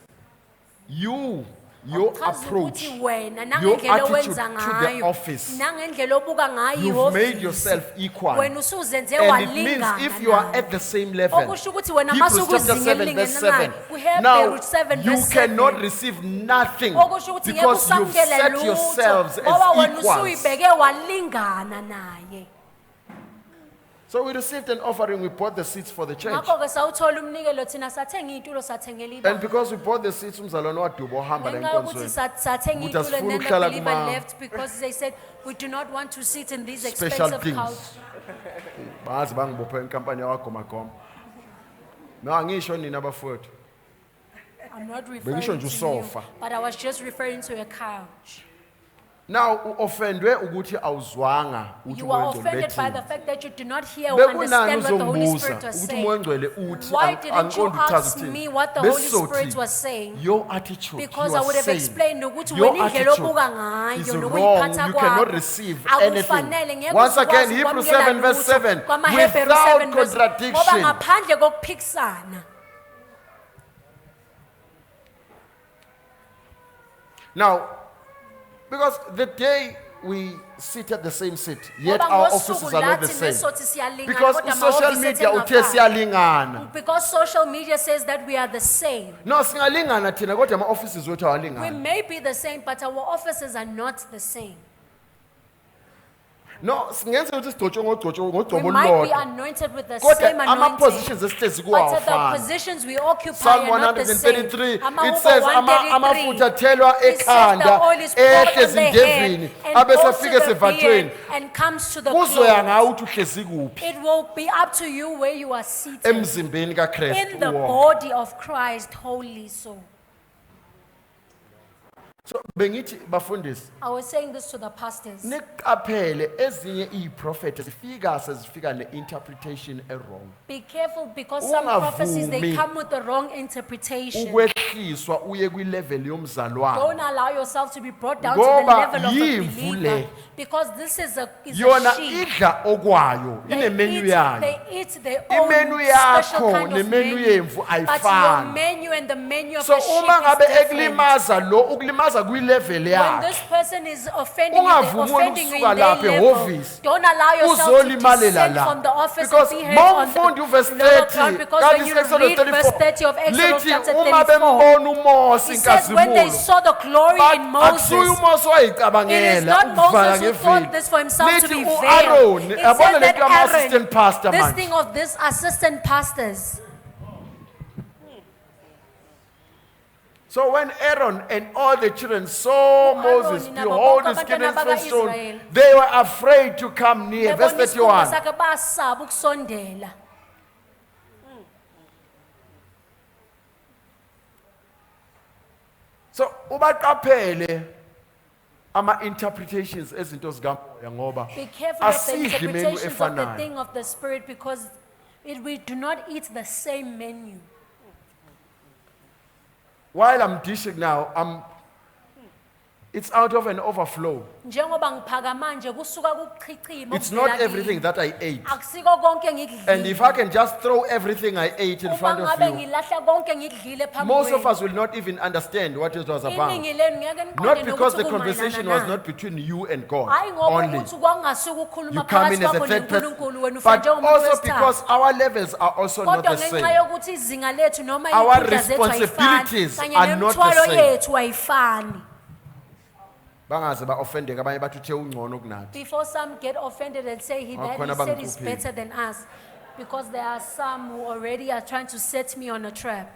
your Chaza approach, ukuthi wena your nangendlela attitude owenza to the ngayo, office, nangendlela obuka ngayo you've made ihhovisi, yourself equal. wena usuzenze And it means walingana if you are naye. at the same level, Okusho ukuthi wena Hebrews mase chapter ukwizinga 7 verse elilingana 7. naye. We have Now, Hebrews 7 you verse cannot 7. receive nothing Okusho ukuthi ngeke because you've usamukele set lutho, yourselves ngoba as wena equals. usuyibeke walingana naye. So we received an offering, we bought the seats for the church. Ngakho-ke sawuthola umnikelo thina sathenga iy'tulo sathengela And ibandla. because we bought the seats, umzalwane wadubo ohamba la Ngenxa yokuthi enkonzweni. sathenga Ukuthi iy'tulo and then asifuni the ukuhlala believer kuma- left because they said we do not want to sit in these Special expensive things. couches. Bazi bangibophe inkampani yakwagomagoma. No, angisho nina bafowethu. I'm not referring Bengisho to nje you, usofa. but I was just referring to a couch. Now uoffendwe ukuthi awuzwanga ukuthi You are uMoya offended by Ngcwele the uthini. fact that you do not hear or Bekunani understand what the Holy uzongibuza Spirit was ukuthi saying. uMoya Ngcwele uthi Why didn't you angiqondi uchaza ask uthini. me what the Holy Besizothi, Spirit was saying? Your attitude, Because you I are would have saying, explained ukuthi your wena indlela attitude obuka ngayo is wrong. nokuyiphatha You cannot kwakho, receive akufanele, anything. ngeke Once again, uzokwazi Hebrews ukwamukela 7 verse lutho. 7, KwamaHebheru without 7 verse- ngoba contradiction. ngaphandle kokuphikisana. Now, because the day we sit at the same seat, yet Ngoba our ngosuku offices are not the lathi same. nesothi siyalingana, Because kodwa social amahhovisi media ethe uthe ngafani. siyalingana. Because social media says that we are the same. No, singalingana thina kodwa ama-offices wethu We awalingani. may be the same, but our offices are not the same. No, singenza ukuthi sigcotshwe We ngogcobo might be olulodwa. anointed with the Kodwa same anointing. ama-positions esihlezi kuwo But the awafani. positions we occupy Psalm are not the same. 133, it Amahubo says 133, amafutha athelwa it says the ekhanda oil is poured on ehlezi the indevini head and abese goes to afike the esevathweni. beard and comes to the Kuzoya clothes. ngawe ukuthi uhlezi kuphi It will be up to you where you are seated emzimbeni in kaKristu the uwonke. body of Christ, holy soul. So bengithi bafundisi I was saying this to the pastors. niqaphele ezinye iiprofeti zifika sezifika ne-interpretation e-wrong. Be careful because some Ungavumi prophecies they come with the wrong interpretation. Ukwehliswa uye kwilevel yomzalwane. Don't allow yourself to be brought down to the Ngoba level of a yimvu believer le. because this is a Yona sheep. idla okwayo, inemenu yayo. They eat their Imenu own yakho special kind of nemenu menu. yemvu But your ayifani. menu and the menu of So a sheep uma ngabe is different. ekulimaza lo ukulimaza kwilevel When yakhe. this person is offending you, Ungavumi they're offending you ukusuka in their lapha level. ehhovisi. Don't allow yourself to Uzolimalela descend la. from the office Because and be heard on mawumfundi the uverse lower 30, ground. Because kanti when you Exodus read verse 30 of Exodus lithi chapter uma 34, bembona uMose it says when they inkazimulo. saw the glory in Akusuye Moses, uMose it is owayicabangela not ukuvala Moses who thought ngeveli. this for himself to Lithi be u-Aaron, veiled. It yabona said lento that yama-assistant pastor Aaron, this manje. thing of this assistant pastors. So when Aaron and all the children saw Moses Aaron, behold nabo his bonke skin abantwana and face stone, baka-Israel. they were afraid to come near. Verse Bebona isikhumba 31. sakhe basaba ukusondela. So ubaqaphele ama-interpretations ezinto zikamoya ngoba Be careful of the asidli imenu interpretations of the efanayo. thing of the Spirit because we do not eat the same menu. While I'm dishing now, It's out of an overflow. Njengoba ngiphaka manje kusuka kuchichima It's okuvela not everything kimi. that I ate. Akusiko konke And ngikudlile. if I can just throw everything I ate in Uma front of ngabe you, ngilahla konke ngikudlile phambi most of kwenu. us will not even understand what it was about. Iningi lenu ngeke niqonde Not because nokuthi the kumayelana conversation was nani. not between you and God Hayi ngoba only. ukuthi kwangasuka ukukhuluma You come phakathi in as a kwakho third person, noNkulunkulu wena ufike but njengomuntu also wesithathu. because our levels are also not Kodwa the ngenxa same. yokuthi izinga lethu noma Our izikhundla zethu ayifani responsibilities kanye are not the nemithwalo same. yethu ayifani. Bangaze ba-offendeka abanye bathi uthe ungcono kunathi. Before some get offended and say that Bakhona he said he's abangikuphile. better than us, because there are some who already are trying to set me on a trap.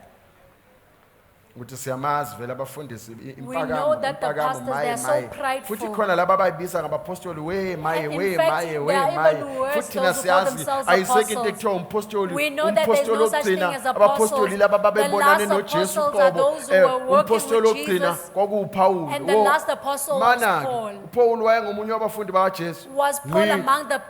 Ukuthi siyamazi vele abafundisi We know that the pastors, they are so prideful. futhi khona laba abayibiza ngabapostoli we maye In we fact, maye we they are maye even worse, futhi thina those who call siyazi themselves ayisekho into apostles. ekuthiwa umpostoli We know that there's no such thing as abapostoli laba apostles. The babebonane last nojesu apostles are qobo those who were working umpostoli with wokugcina Jesus, kwakuwuphawuli and the last apostle was Paul. uPaul wayengomunye wabafundi bakajesu Was Paul Ngci. among the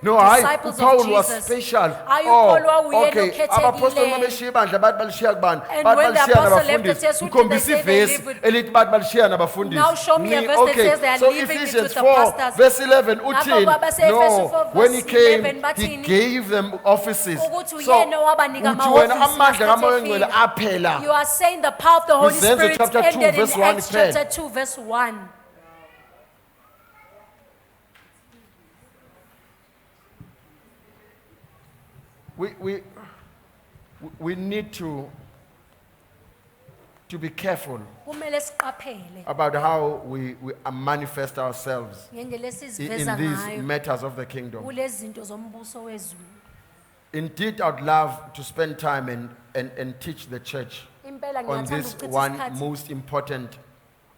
No, hayi, disciples of uPaul was Jesus? special. Are you Paul wawuyena okay. okhethekile? Abapostoli uma beshiya ibandla bathi balishiya kubani? And Bathi when the balishiya apostle left the nabafundisi. church, who did Ukhombisa they say they ivesi live with? elithi bathi balishiya nabafundisi. Now show me a Ngci. verse that Okay, says they are so leaving it Ephesians with the 4 pastors. verse 11 Ngakho uthini? kwaba se-Efesu No, 4 when he verse came 11 he bathini? gave them offices. Ukuthi So uyena owabanika uthi wena ama-office amandla ngesikhathi kamoya oyingcwele efika. aphela. You are saying the power of the Holy Kuzenze Spirit chapter 2 ended in verse 1 Acts kuphela. chapter 2 verse 1. We need to be careful Kumele siqaphele about how we manifest ourselves ngendlela in esiziveza these ngayo matters of the kingdom. kulezi zinto zombuso wezulu. Indeed, I'd love to spend time and teach the church Impela on ngingathanda this ukuchitha one isikhathi most important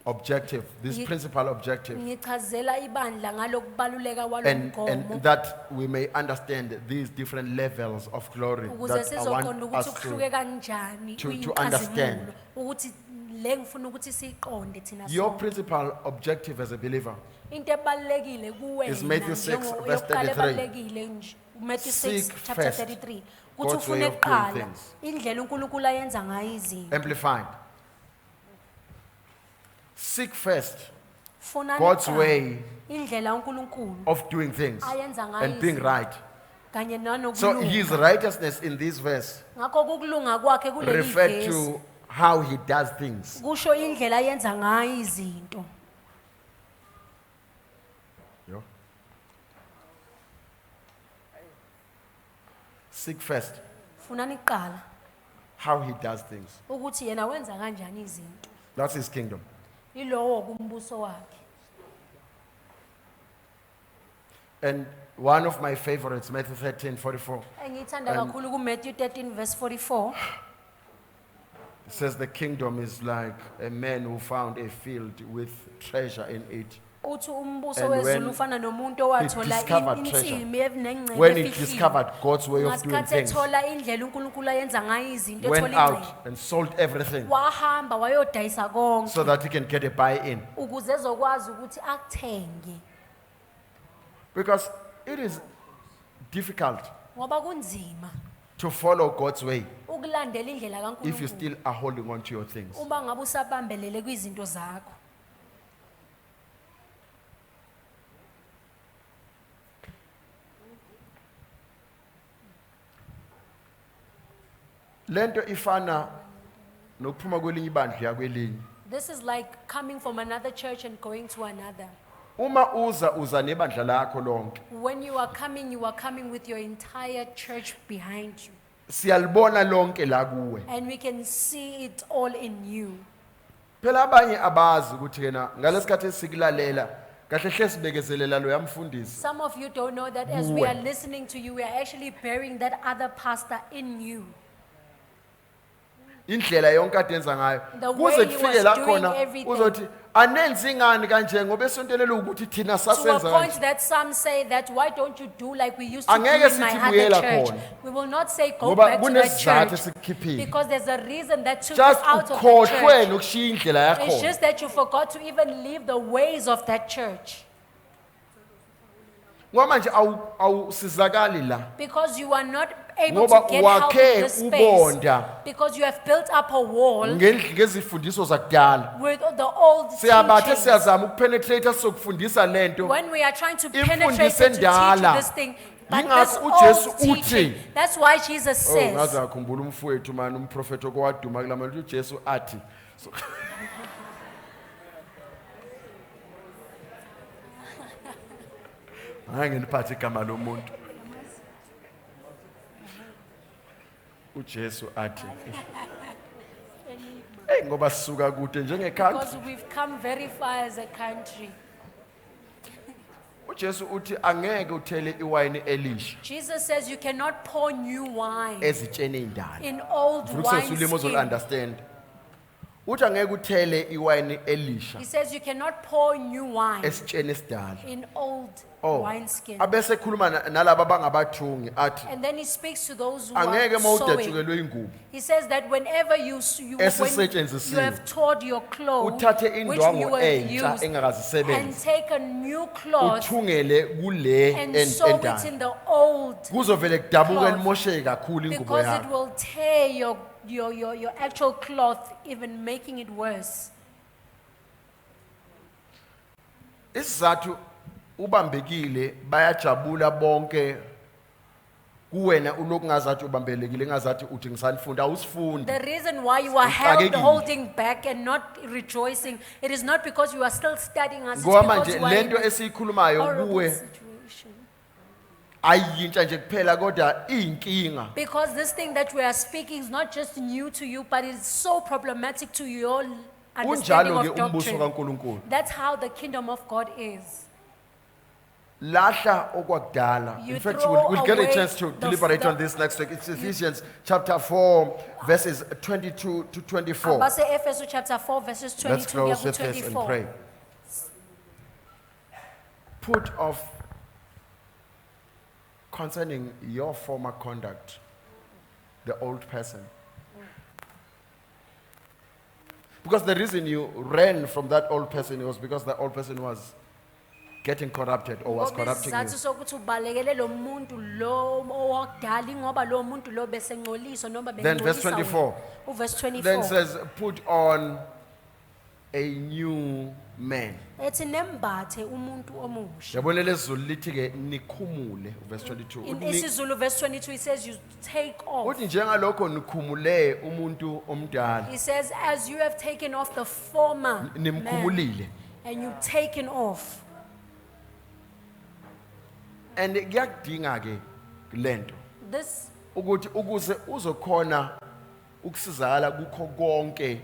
objective, this Ngi- principal objective, ngichazela ibandla ngalokubaluleka and walomgomo that we may understand these different levels of glory ukuze that I sizoqonda want ukuthi us kuhluke to. kanjani to understand. uyinkazimulo ukuthi le ngifuna ukuthi siyiqonde thina Your sonke. principal objective as a believer, Into ebalulekile Is Matthew 6 verse 33. ebalulekile nje Matthew 6 Seek chapter first 33 ukuthi God's way ufune of doing kuqala things. indlela uNkulunkulu ayenza ngayo izinto. amplified. Seek first Funa God's kuqala way indlela uNkulunkulu of doing things ayenza ngayo and being izinto, right. kanye So his nanokulunga. righteousness in this verse Ngakho kukulunga kwakhe kuleli refer verse to how he does things. kusho indlela ayenza ngayo izinto. Yo. Seek first Funa niqala how he does things. ukuthi yena wenza kanjani izinto. That's his kingdom. Ilowo kumbuso wakhe. And one of my favorites, Matthew 13:44, Engithanda kakhulu ku Matthew 13 verse 44 it says the kingdom is like a man who found a field with treasure in it. uthi umbuso And when wezulu ufana nomuntu owathola discovered insimi enengcebo When he discovered God's way of doing ngasikhathi things, ethola indlela uNkulunkulu ayenza ngayo izinto went ethola ingcebo out and sold everything wahamba wayodayisa konke so that he can get a buy-in. ukuze ezokwazi ukuthi akuthenge Because it is difficult ngoba kunzima to follow God's way ukulandela indlela if you kaNkulunkulu still are holding on to your things. uma ngabe usabambelele kwizinto zakho. Lento ifana nokuphuma kwelinye ibandla uya kwelinye. This is like coming from another church and going to another. Uma uza nebandla lakho lonke. When you are coming with your entire church behind you. Siyalibona lonke la kuwe. And we can see it all in you. Phela abanye abazi ukuthi kena ngalesikhathi sikulalela kahle hle sibekezelela lo yamfundisi. Some of you don't know that as we are Kuwe. listening to you, we are actually bearing that other pastor in you. Indlela yonke adenza ngayo The way kuze he kufike was la doing khona everything. uzothi anenzi ngani kanje ngoba esontelele ukuthi thina To a sasenza point kanje. that some say that why don't you do like we used to do Angeke in my sithi other buyela church? khona. We will not say go Ngoba back to that kunesizathu church esikukhiphile. because there's a reason that took Just us out of the ukhohlwe church. nokushiya indlela It's yakho. just that you forgot to even leave the ways of that church Ngoba manje awusizakali la. because you are not able Ngoba to get help in wakhe this space ubonda because you have built up a wall ngezifundiso zakudala. with the old Siyabathe teachings. siyazama ukupenetrate sokufundisa lento. When we are trying to Imfundiso penetrate and to teach endala. you this thing, but Yingakho this uJesu old teaching, uthi- that's why Jesus Oh, says, ngaze akhumbula umfowethu manje umprofeti okwaduma kulamanje uJesu athi. So- Hayi ngeniphathe igama lomuntu. uJesu athi. Hey ngoba sisuka kude njengecountry. because we've come very far as a country. uJesu uthi angeke uthele iwayini elisha Jesus says you cannot pour new wine ezitsheni endala. in old Ukusebenzisa ulimi ozolu wine. understand. Uthi angeke uthele iwayini elisha He says you cannot pour new wine esitsheni esidala. in old Oh. wineskin. Abese ekhuluma nalabo abangabathungi athi And then he speaks to those who angeke are sewing. mawudatshukelwe ingubo He says that whenever you when you Esisetshenzisiwe. have torn your clothes, uthathe which indwangu you have entsha used, and engakazisebenzi take a new cloth uthungele kule and sew it endala. in the old, Kuzovele kudabuke cloth. limosheke kakhulu ingubo because it yakho. will tear your actual cloth, even making it worse. Isizathu ubambekile bayajabula bonke kuwena unokungazathi ubambelekile ngazathi uthi ngisanifunda awusifundi. The reason why you are Uxakekile. holding back and not rejoicing, it is not because you are still studying us, it's Ngoba because manje you are in lento a esiyikhulumayo horrible kuwe situation. ayintsha nje kuphela kodwa iyinkinga. Because this thing that we are speaking is not just new to you, but it's so problematic to your understanding Kunjalo ke of umbuso doctrine. kaNkuluNkulu. That's how the kingdom of God is. Lahla okwakudala. You In fact, throw we'll get a away chance to the- deliberate the- on this next week. It's Ephesians chapter 4, verses 22 to 24. Abase Ephesus chapter 4 verses Let's 22 close to with this and 24. pray. Put off concerning your former conduct, the old person. Because the reason you ran from that old person was because the old person was getting corrupted or was Ngoba corrupting isizathu you. sokuthi ubalekele lo muntu lo owakudala ingoba lo muntu lo besengcolisa noma Then verse bengcolisa 24. wena. Verse Then 24. says, put on a new man. Ethi nembathe umuntu omusha. Yabona lezulu lithi ke nikhumule verse 22. In Uthi ni- isiZulu verse 22 it says you take off. Uthi njengalokho nikhumule umuntu omdala He says as you have taken off the former man nimkhumulile. and you've taken off. And kuyakudinga ke lento This ukuthi ukuze uzokhona ukusizakala kukho konke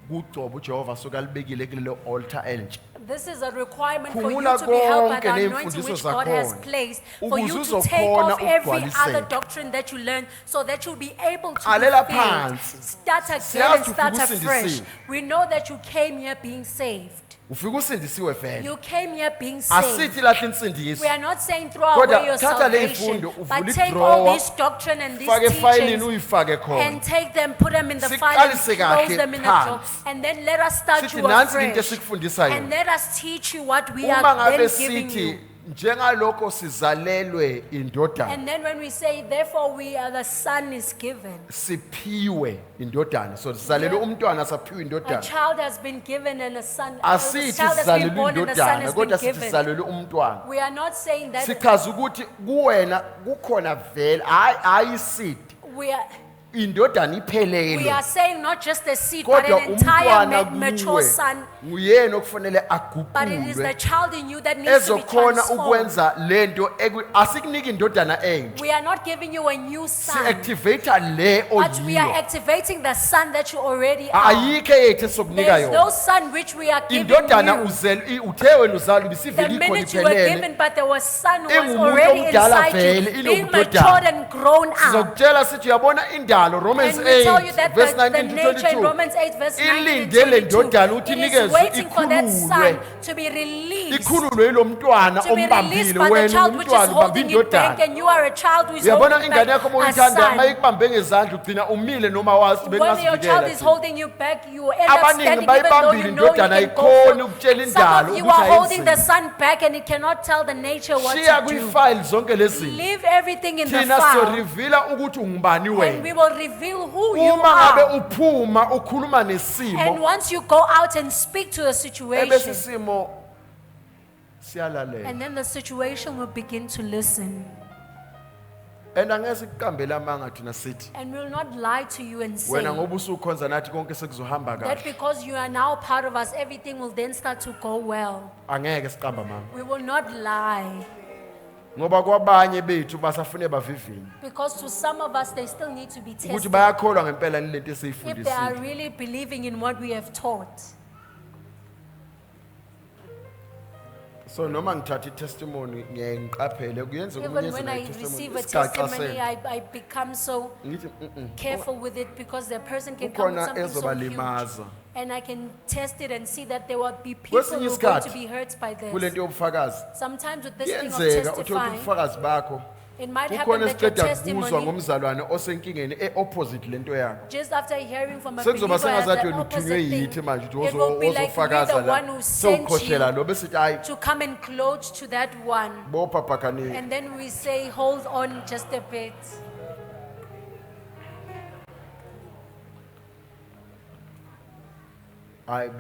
kugcobo uJehova sokalibekile kulelo altar entsha. This is a requirement for you Khumula to be helped by the konke anointing ney'mfundiso which God has zakhona. placed, for Ukuze you to take uzokhona off every ukugcwaliseka. other doctrine that you learn so that you'll be able to Alela be filled. phansi. Start again Siyazi and start ufike afresh. usindisiwe. We know that you came here being saved. Ufike usindisiwe vele. You came here being saved. Asithi lahla insindiso. We are not saying throw Kodwa away your thatha le salvation, imfundo, uvule but take i-drawer, all this doctrine and these Fake efayilini teachings uyifake khona. and take them, put them in the file and Siqalise close kahle them in the drawer. phansi. And then let us start Sithi you nansi into afresh. esikufundisa And yona. let us teach you what we Uma are ngabe then giving sithi you. njengalokho sizalelwe indodana And then when we say, therefore we are the son is given. siphiwe indodana. So sizalelwe umntwana saphiwe A indodana. child has been given and a son, a Asithi child has been sizalelwe born and a son indodana has been kodwa sithi given. sizalelwe umntwana. We are not saying that Sichaza ukuthi kuwena kukhona vele hayi seed. we are, Indodana we iphelele. are saying not just a seed, but Kodwa an entire umntwana mature kuwe son. nguyena okufanele But it is the agubhulwe child in you that needs to be ezokhona transformed. ukwenza lento asikuniki indodana entsha. We are not giving you a new Si son, activate le but we are oyiyo. activating the son that you already are. Ayikho yethu esokunika There's no yona. son which we are giving Indodana you. uthe wena uzalwa The bisivele ikhona minute you were iphelele. given, but there was son who was Ingumuntu already omdala inside vele, you, being inobudodana. matured and grown up. Sizokutshela sithi uyabona indalo indalo Romans And we tell you 8 that verse the 19 to nature in 22 Romans 8 verse 19 ilinde and le 22, ndodana ukuthi it is inikezwe waiting for that son ikhululwe to be released. ikhululwe yilo mntwana To be released ombambile by the wena child which is umntwana ubambe holding you back, indodana and you are a child who is uyabona holding ingane yakho back a moyithanda son. mayikubambe ngezandla ugcina umile noma wazi When your child is bengasivikela holding you back, you end up Abaningi standing even though bayibambile you know you indodana can go ayikhoni for. ukutshela Some indalo of you ukuthi are holding the ayenzeni. son back and it cannot tell the nature what shiya to do. kwi-file zonke lezi Leave everything in the thina file siyorivila ukuthi ungubani and we wena will reveal who you uma ngabe are. uphuma ukhuluma And nesimo once you go out and speak to a ebese situation, isimo siyalalela and then the situation will begin to listen. and angeke sikuqambele amanga thina sithi And we will not lie to you and say wena ngoba usukhonza nathi konke sekuzohamba that kahle because you are now part of us, everything will then start to go well. angeke siqamba amanga We will not lie. ngoba kwabanye bethu basafune bavivinye Because to some of us, they still need to be ukuthi tested bayakholwa ngempela lento if they are esiyifundisile really believing in what we have taught. so noma ngithatha i-testimony ngiyaye ngiqaphele kuyenzeka Even umuntu when I yenze receive a isigaxa testimony, sento. I become so Ngithi, careful with it because the person can come with Kukhona something so huge. ezobalimaza. And I can test it and see that there will be people Kwesinye who are going to isikhathi, be hurt by kule this. nto yobufakazi Sometimes with this thing of kuyenzeka uthole testifying, ubufakazi bakho it might happen kukhona that your esiqeda kubuzwa testimony, ngomzalwane osenkingeni e-opposite lento yakho just after hearing from a sekuzoba believer as sengazathi the wena uthunywe opposite yithi thing, manje it ukuthi will be like we're ozofakaza the la one who sent sewukhohlela you lo bese sithi hayi to come and close to that one. bopha phakani And then we say, hold on just a bit. hayi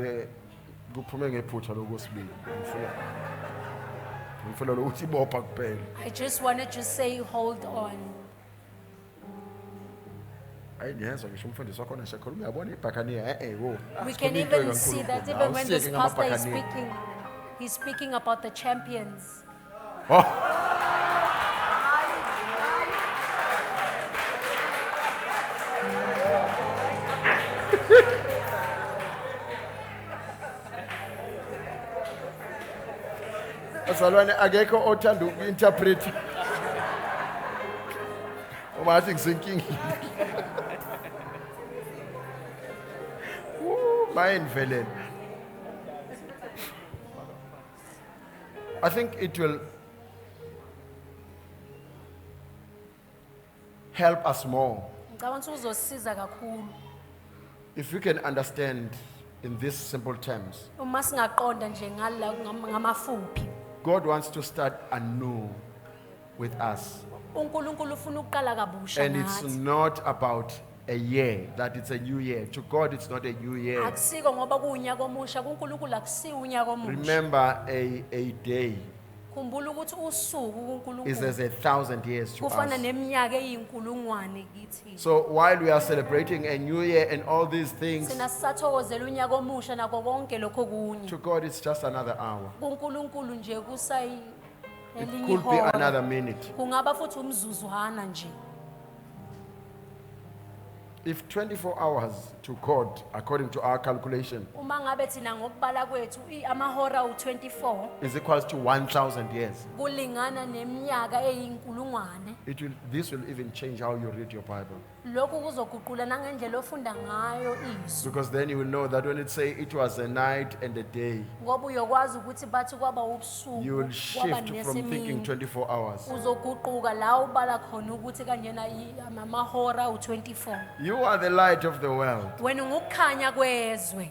kuphume ngephutha lokusibili ngifuna lokuthi bopha kuphela I just wanted to say, hold on. hayi ngiyezwa ngisho umfundisi wakhona nje khuluma uyabona ibhakaniya wo We can even see that even when this pastor is speaking, he's speaking about the champions. bazalwane akekho othanda uku-interpret uma ngathi ngisenkingeni bayenivelele I think it will help us more Ngicabanga ukuthi uzosisiza kakhulu if we can understand in these simple terms. uma singaqonda nje ngamafuphi. God wants to start anew with us. uNkulunkulu ufuna ukuqala kabusha And it's ngathi. not about a year, that it's a new year. To God, it's not a new year. Akusiko ngoba kuunyaka omusha kuNkulunkulu akusiwo unyaka omusha. Remember, a day Khumbula ukuthi usuku is kuNkulunkulu as 1,000 years to kufana us. neminyaka eyinkulungwane kithi. So while we are celebrating a new year and all these things, Sina sisathokozela unyaka omusha nako konke lokho kunye. to God, it's just another hour. kuNkulunkulu nje kusayi It elinye could be ihora. another minute. Kungaba futhi umzuzwana nje. If 24 hours to God, according to our calculation, Uma ngabe thina ngokubala kwethu amahora u24 is equals to 1,000 years, kulingana neminyaka eyinkulungwane. this will even change how you read your Bible. Lokhu kuzoguqula nangendlela ofunda ngayo izwi. Because then you will know that when it say it was a night and a day, Ngoba uyokwazi ukuthi bathi kwaba ubusuku you will kwaba shift from thinking nesemini. 24 hours. Uzoguquka la ubala khona ukuthi kanjena amahora u24. You are the light of the world. Wena ngukukhanya kwezwe.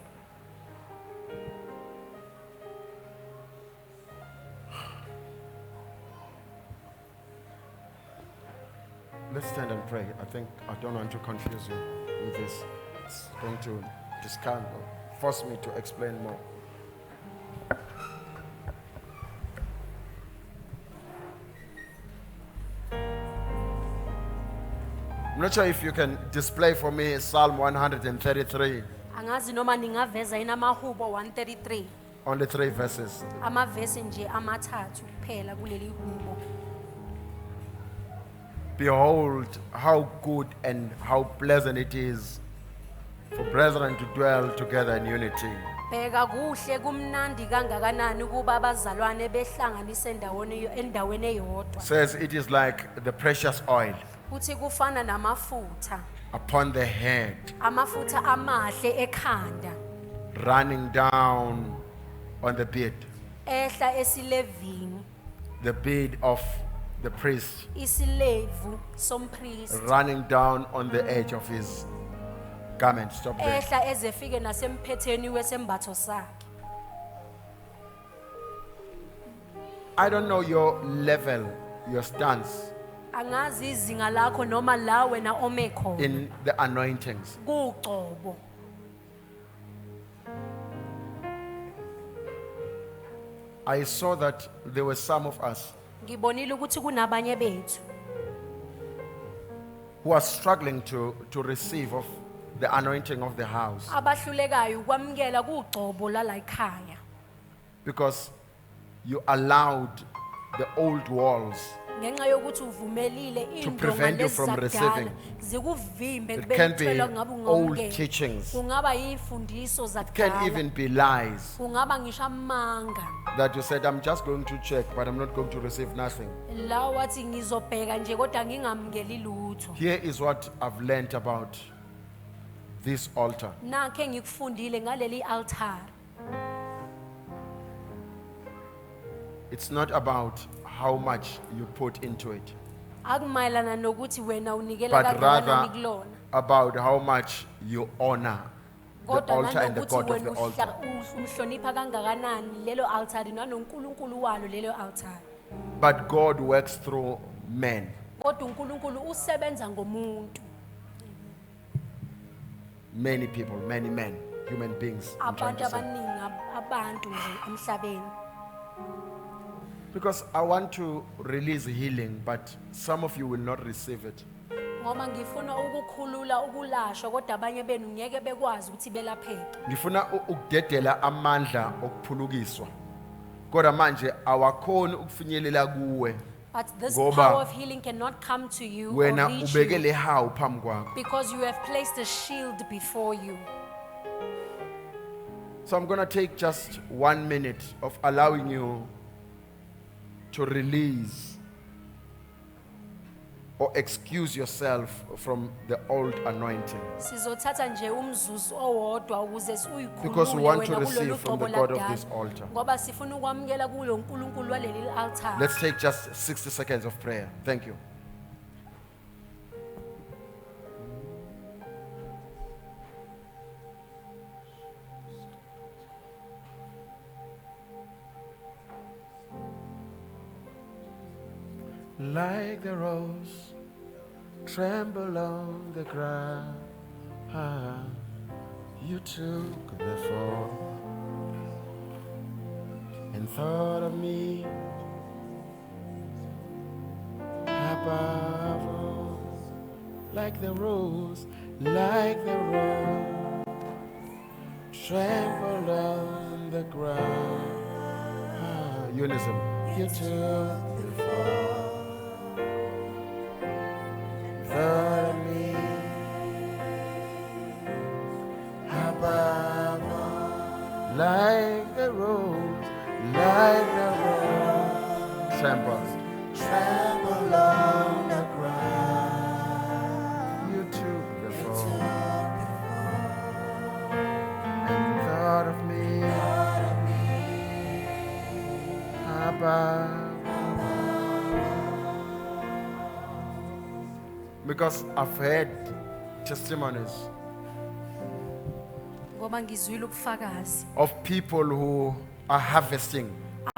Let's stand and pray. I don't want to confuse you with this. It's going to discount or force me to explain more. I'm not sure if you can display for me Psalm 133, Angazi noma ningaveza inamahubo 133. only 3 verses. Amavesi nje amathathu kuphela kuleli hubo. Behold, how good and how pleasant it is for brethren to dwell together in unity. Bheka kuhle kumnandi kangakanani kuba abazalwane behlanganise endaweni eyodwa. Says it is like the precious oil Uthi kufana namafutha upon the head, amafutha amahle ekhanda, running down on the beard, ehla esilevini, the beard of the priest, isilevu sompriest, running down on the edge of his garment. Stop there. ehla ezefike nasemphetheni wesembatho sakhe. I don't know your level, your stance Angazi izinga lakho noma la wena ome khona in the anointings. kugcobo. I saw that there were some of us Ngibonile ukuthi kunabanye bethu who are struggling to receive of the anointing of the house abahlulekayo ukwamukela kugcobo lala ekhaya because you allowed the old walls. ngenxa yokuthi uvumelile indonga prevent you from lezakudala receiving. zikuvimbe It can be kubethelwa ngabe old ungamukela. teachings. Kungaba imfundiso Can zakudala, even be lies kungaba ngisho amanga that you said, I'm just going to check, but I'm not going to receive nothing. la wathi ngizobheka nje kodwa ngingamukeli lutho. Here is what I've learned about this altar. Nakhe ngikufundile ngaleli altar. It's not about how much you put into it, Akumayelana nokuthi wena unikela but kangakanani rather kulona. about how much you honor the Kodwa altar and the nanokuthi God of wena the altar. umhlonipha kangakanani lelo altar nanonkulunkulu walo lelo altar. But God works through men. Kodwa uNkulunkulu usebenza ngomuntu. Many people, many men, human beings. I'm trying Abantu to say. abaningi abantu nje emhlabeni. Because I want to release healing, but some of you will not receive it. Ngoba ngifuna ukukhulula ukulashwa kodwa abanye benu ngeke bekwazi ukuthi belapheke. Ngifuna ukudedela amandla okuphulukiswa. Kodwa manje awakhoni ukufinyelela kuwe But this Ngoba power of healing cannot come to you or wena reach ubeke you le hawu phambi kwakho. because you have placed a shield before you. So I'm going to take just 1 minute of allowing you to release or excuse yourself from the old anointing. Sizothatha nje umzuzu owodwa ukuze Because we uyikhulule want to wena receive kulolu from the qobo God of lakudala. this altar. Ngoba sifuna ukwamukela kulo uNkulunkulu waleli altar. Let's take just 60 seconds of prayer. Thank you. Like the rose, tremble on the ground. You took the fall and thought of me above all. Like the rose, tremble on the ground. Unison. You took the fall. Thought of me above all. Like the rose, tremble on the ground. You took the fall and thought of me above. Because I've heard testimonies Ngoba ngizwile ubufakazi of people who are harvesting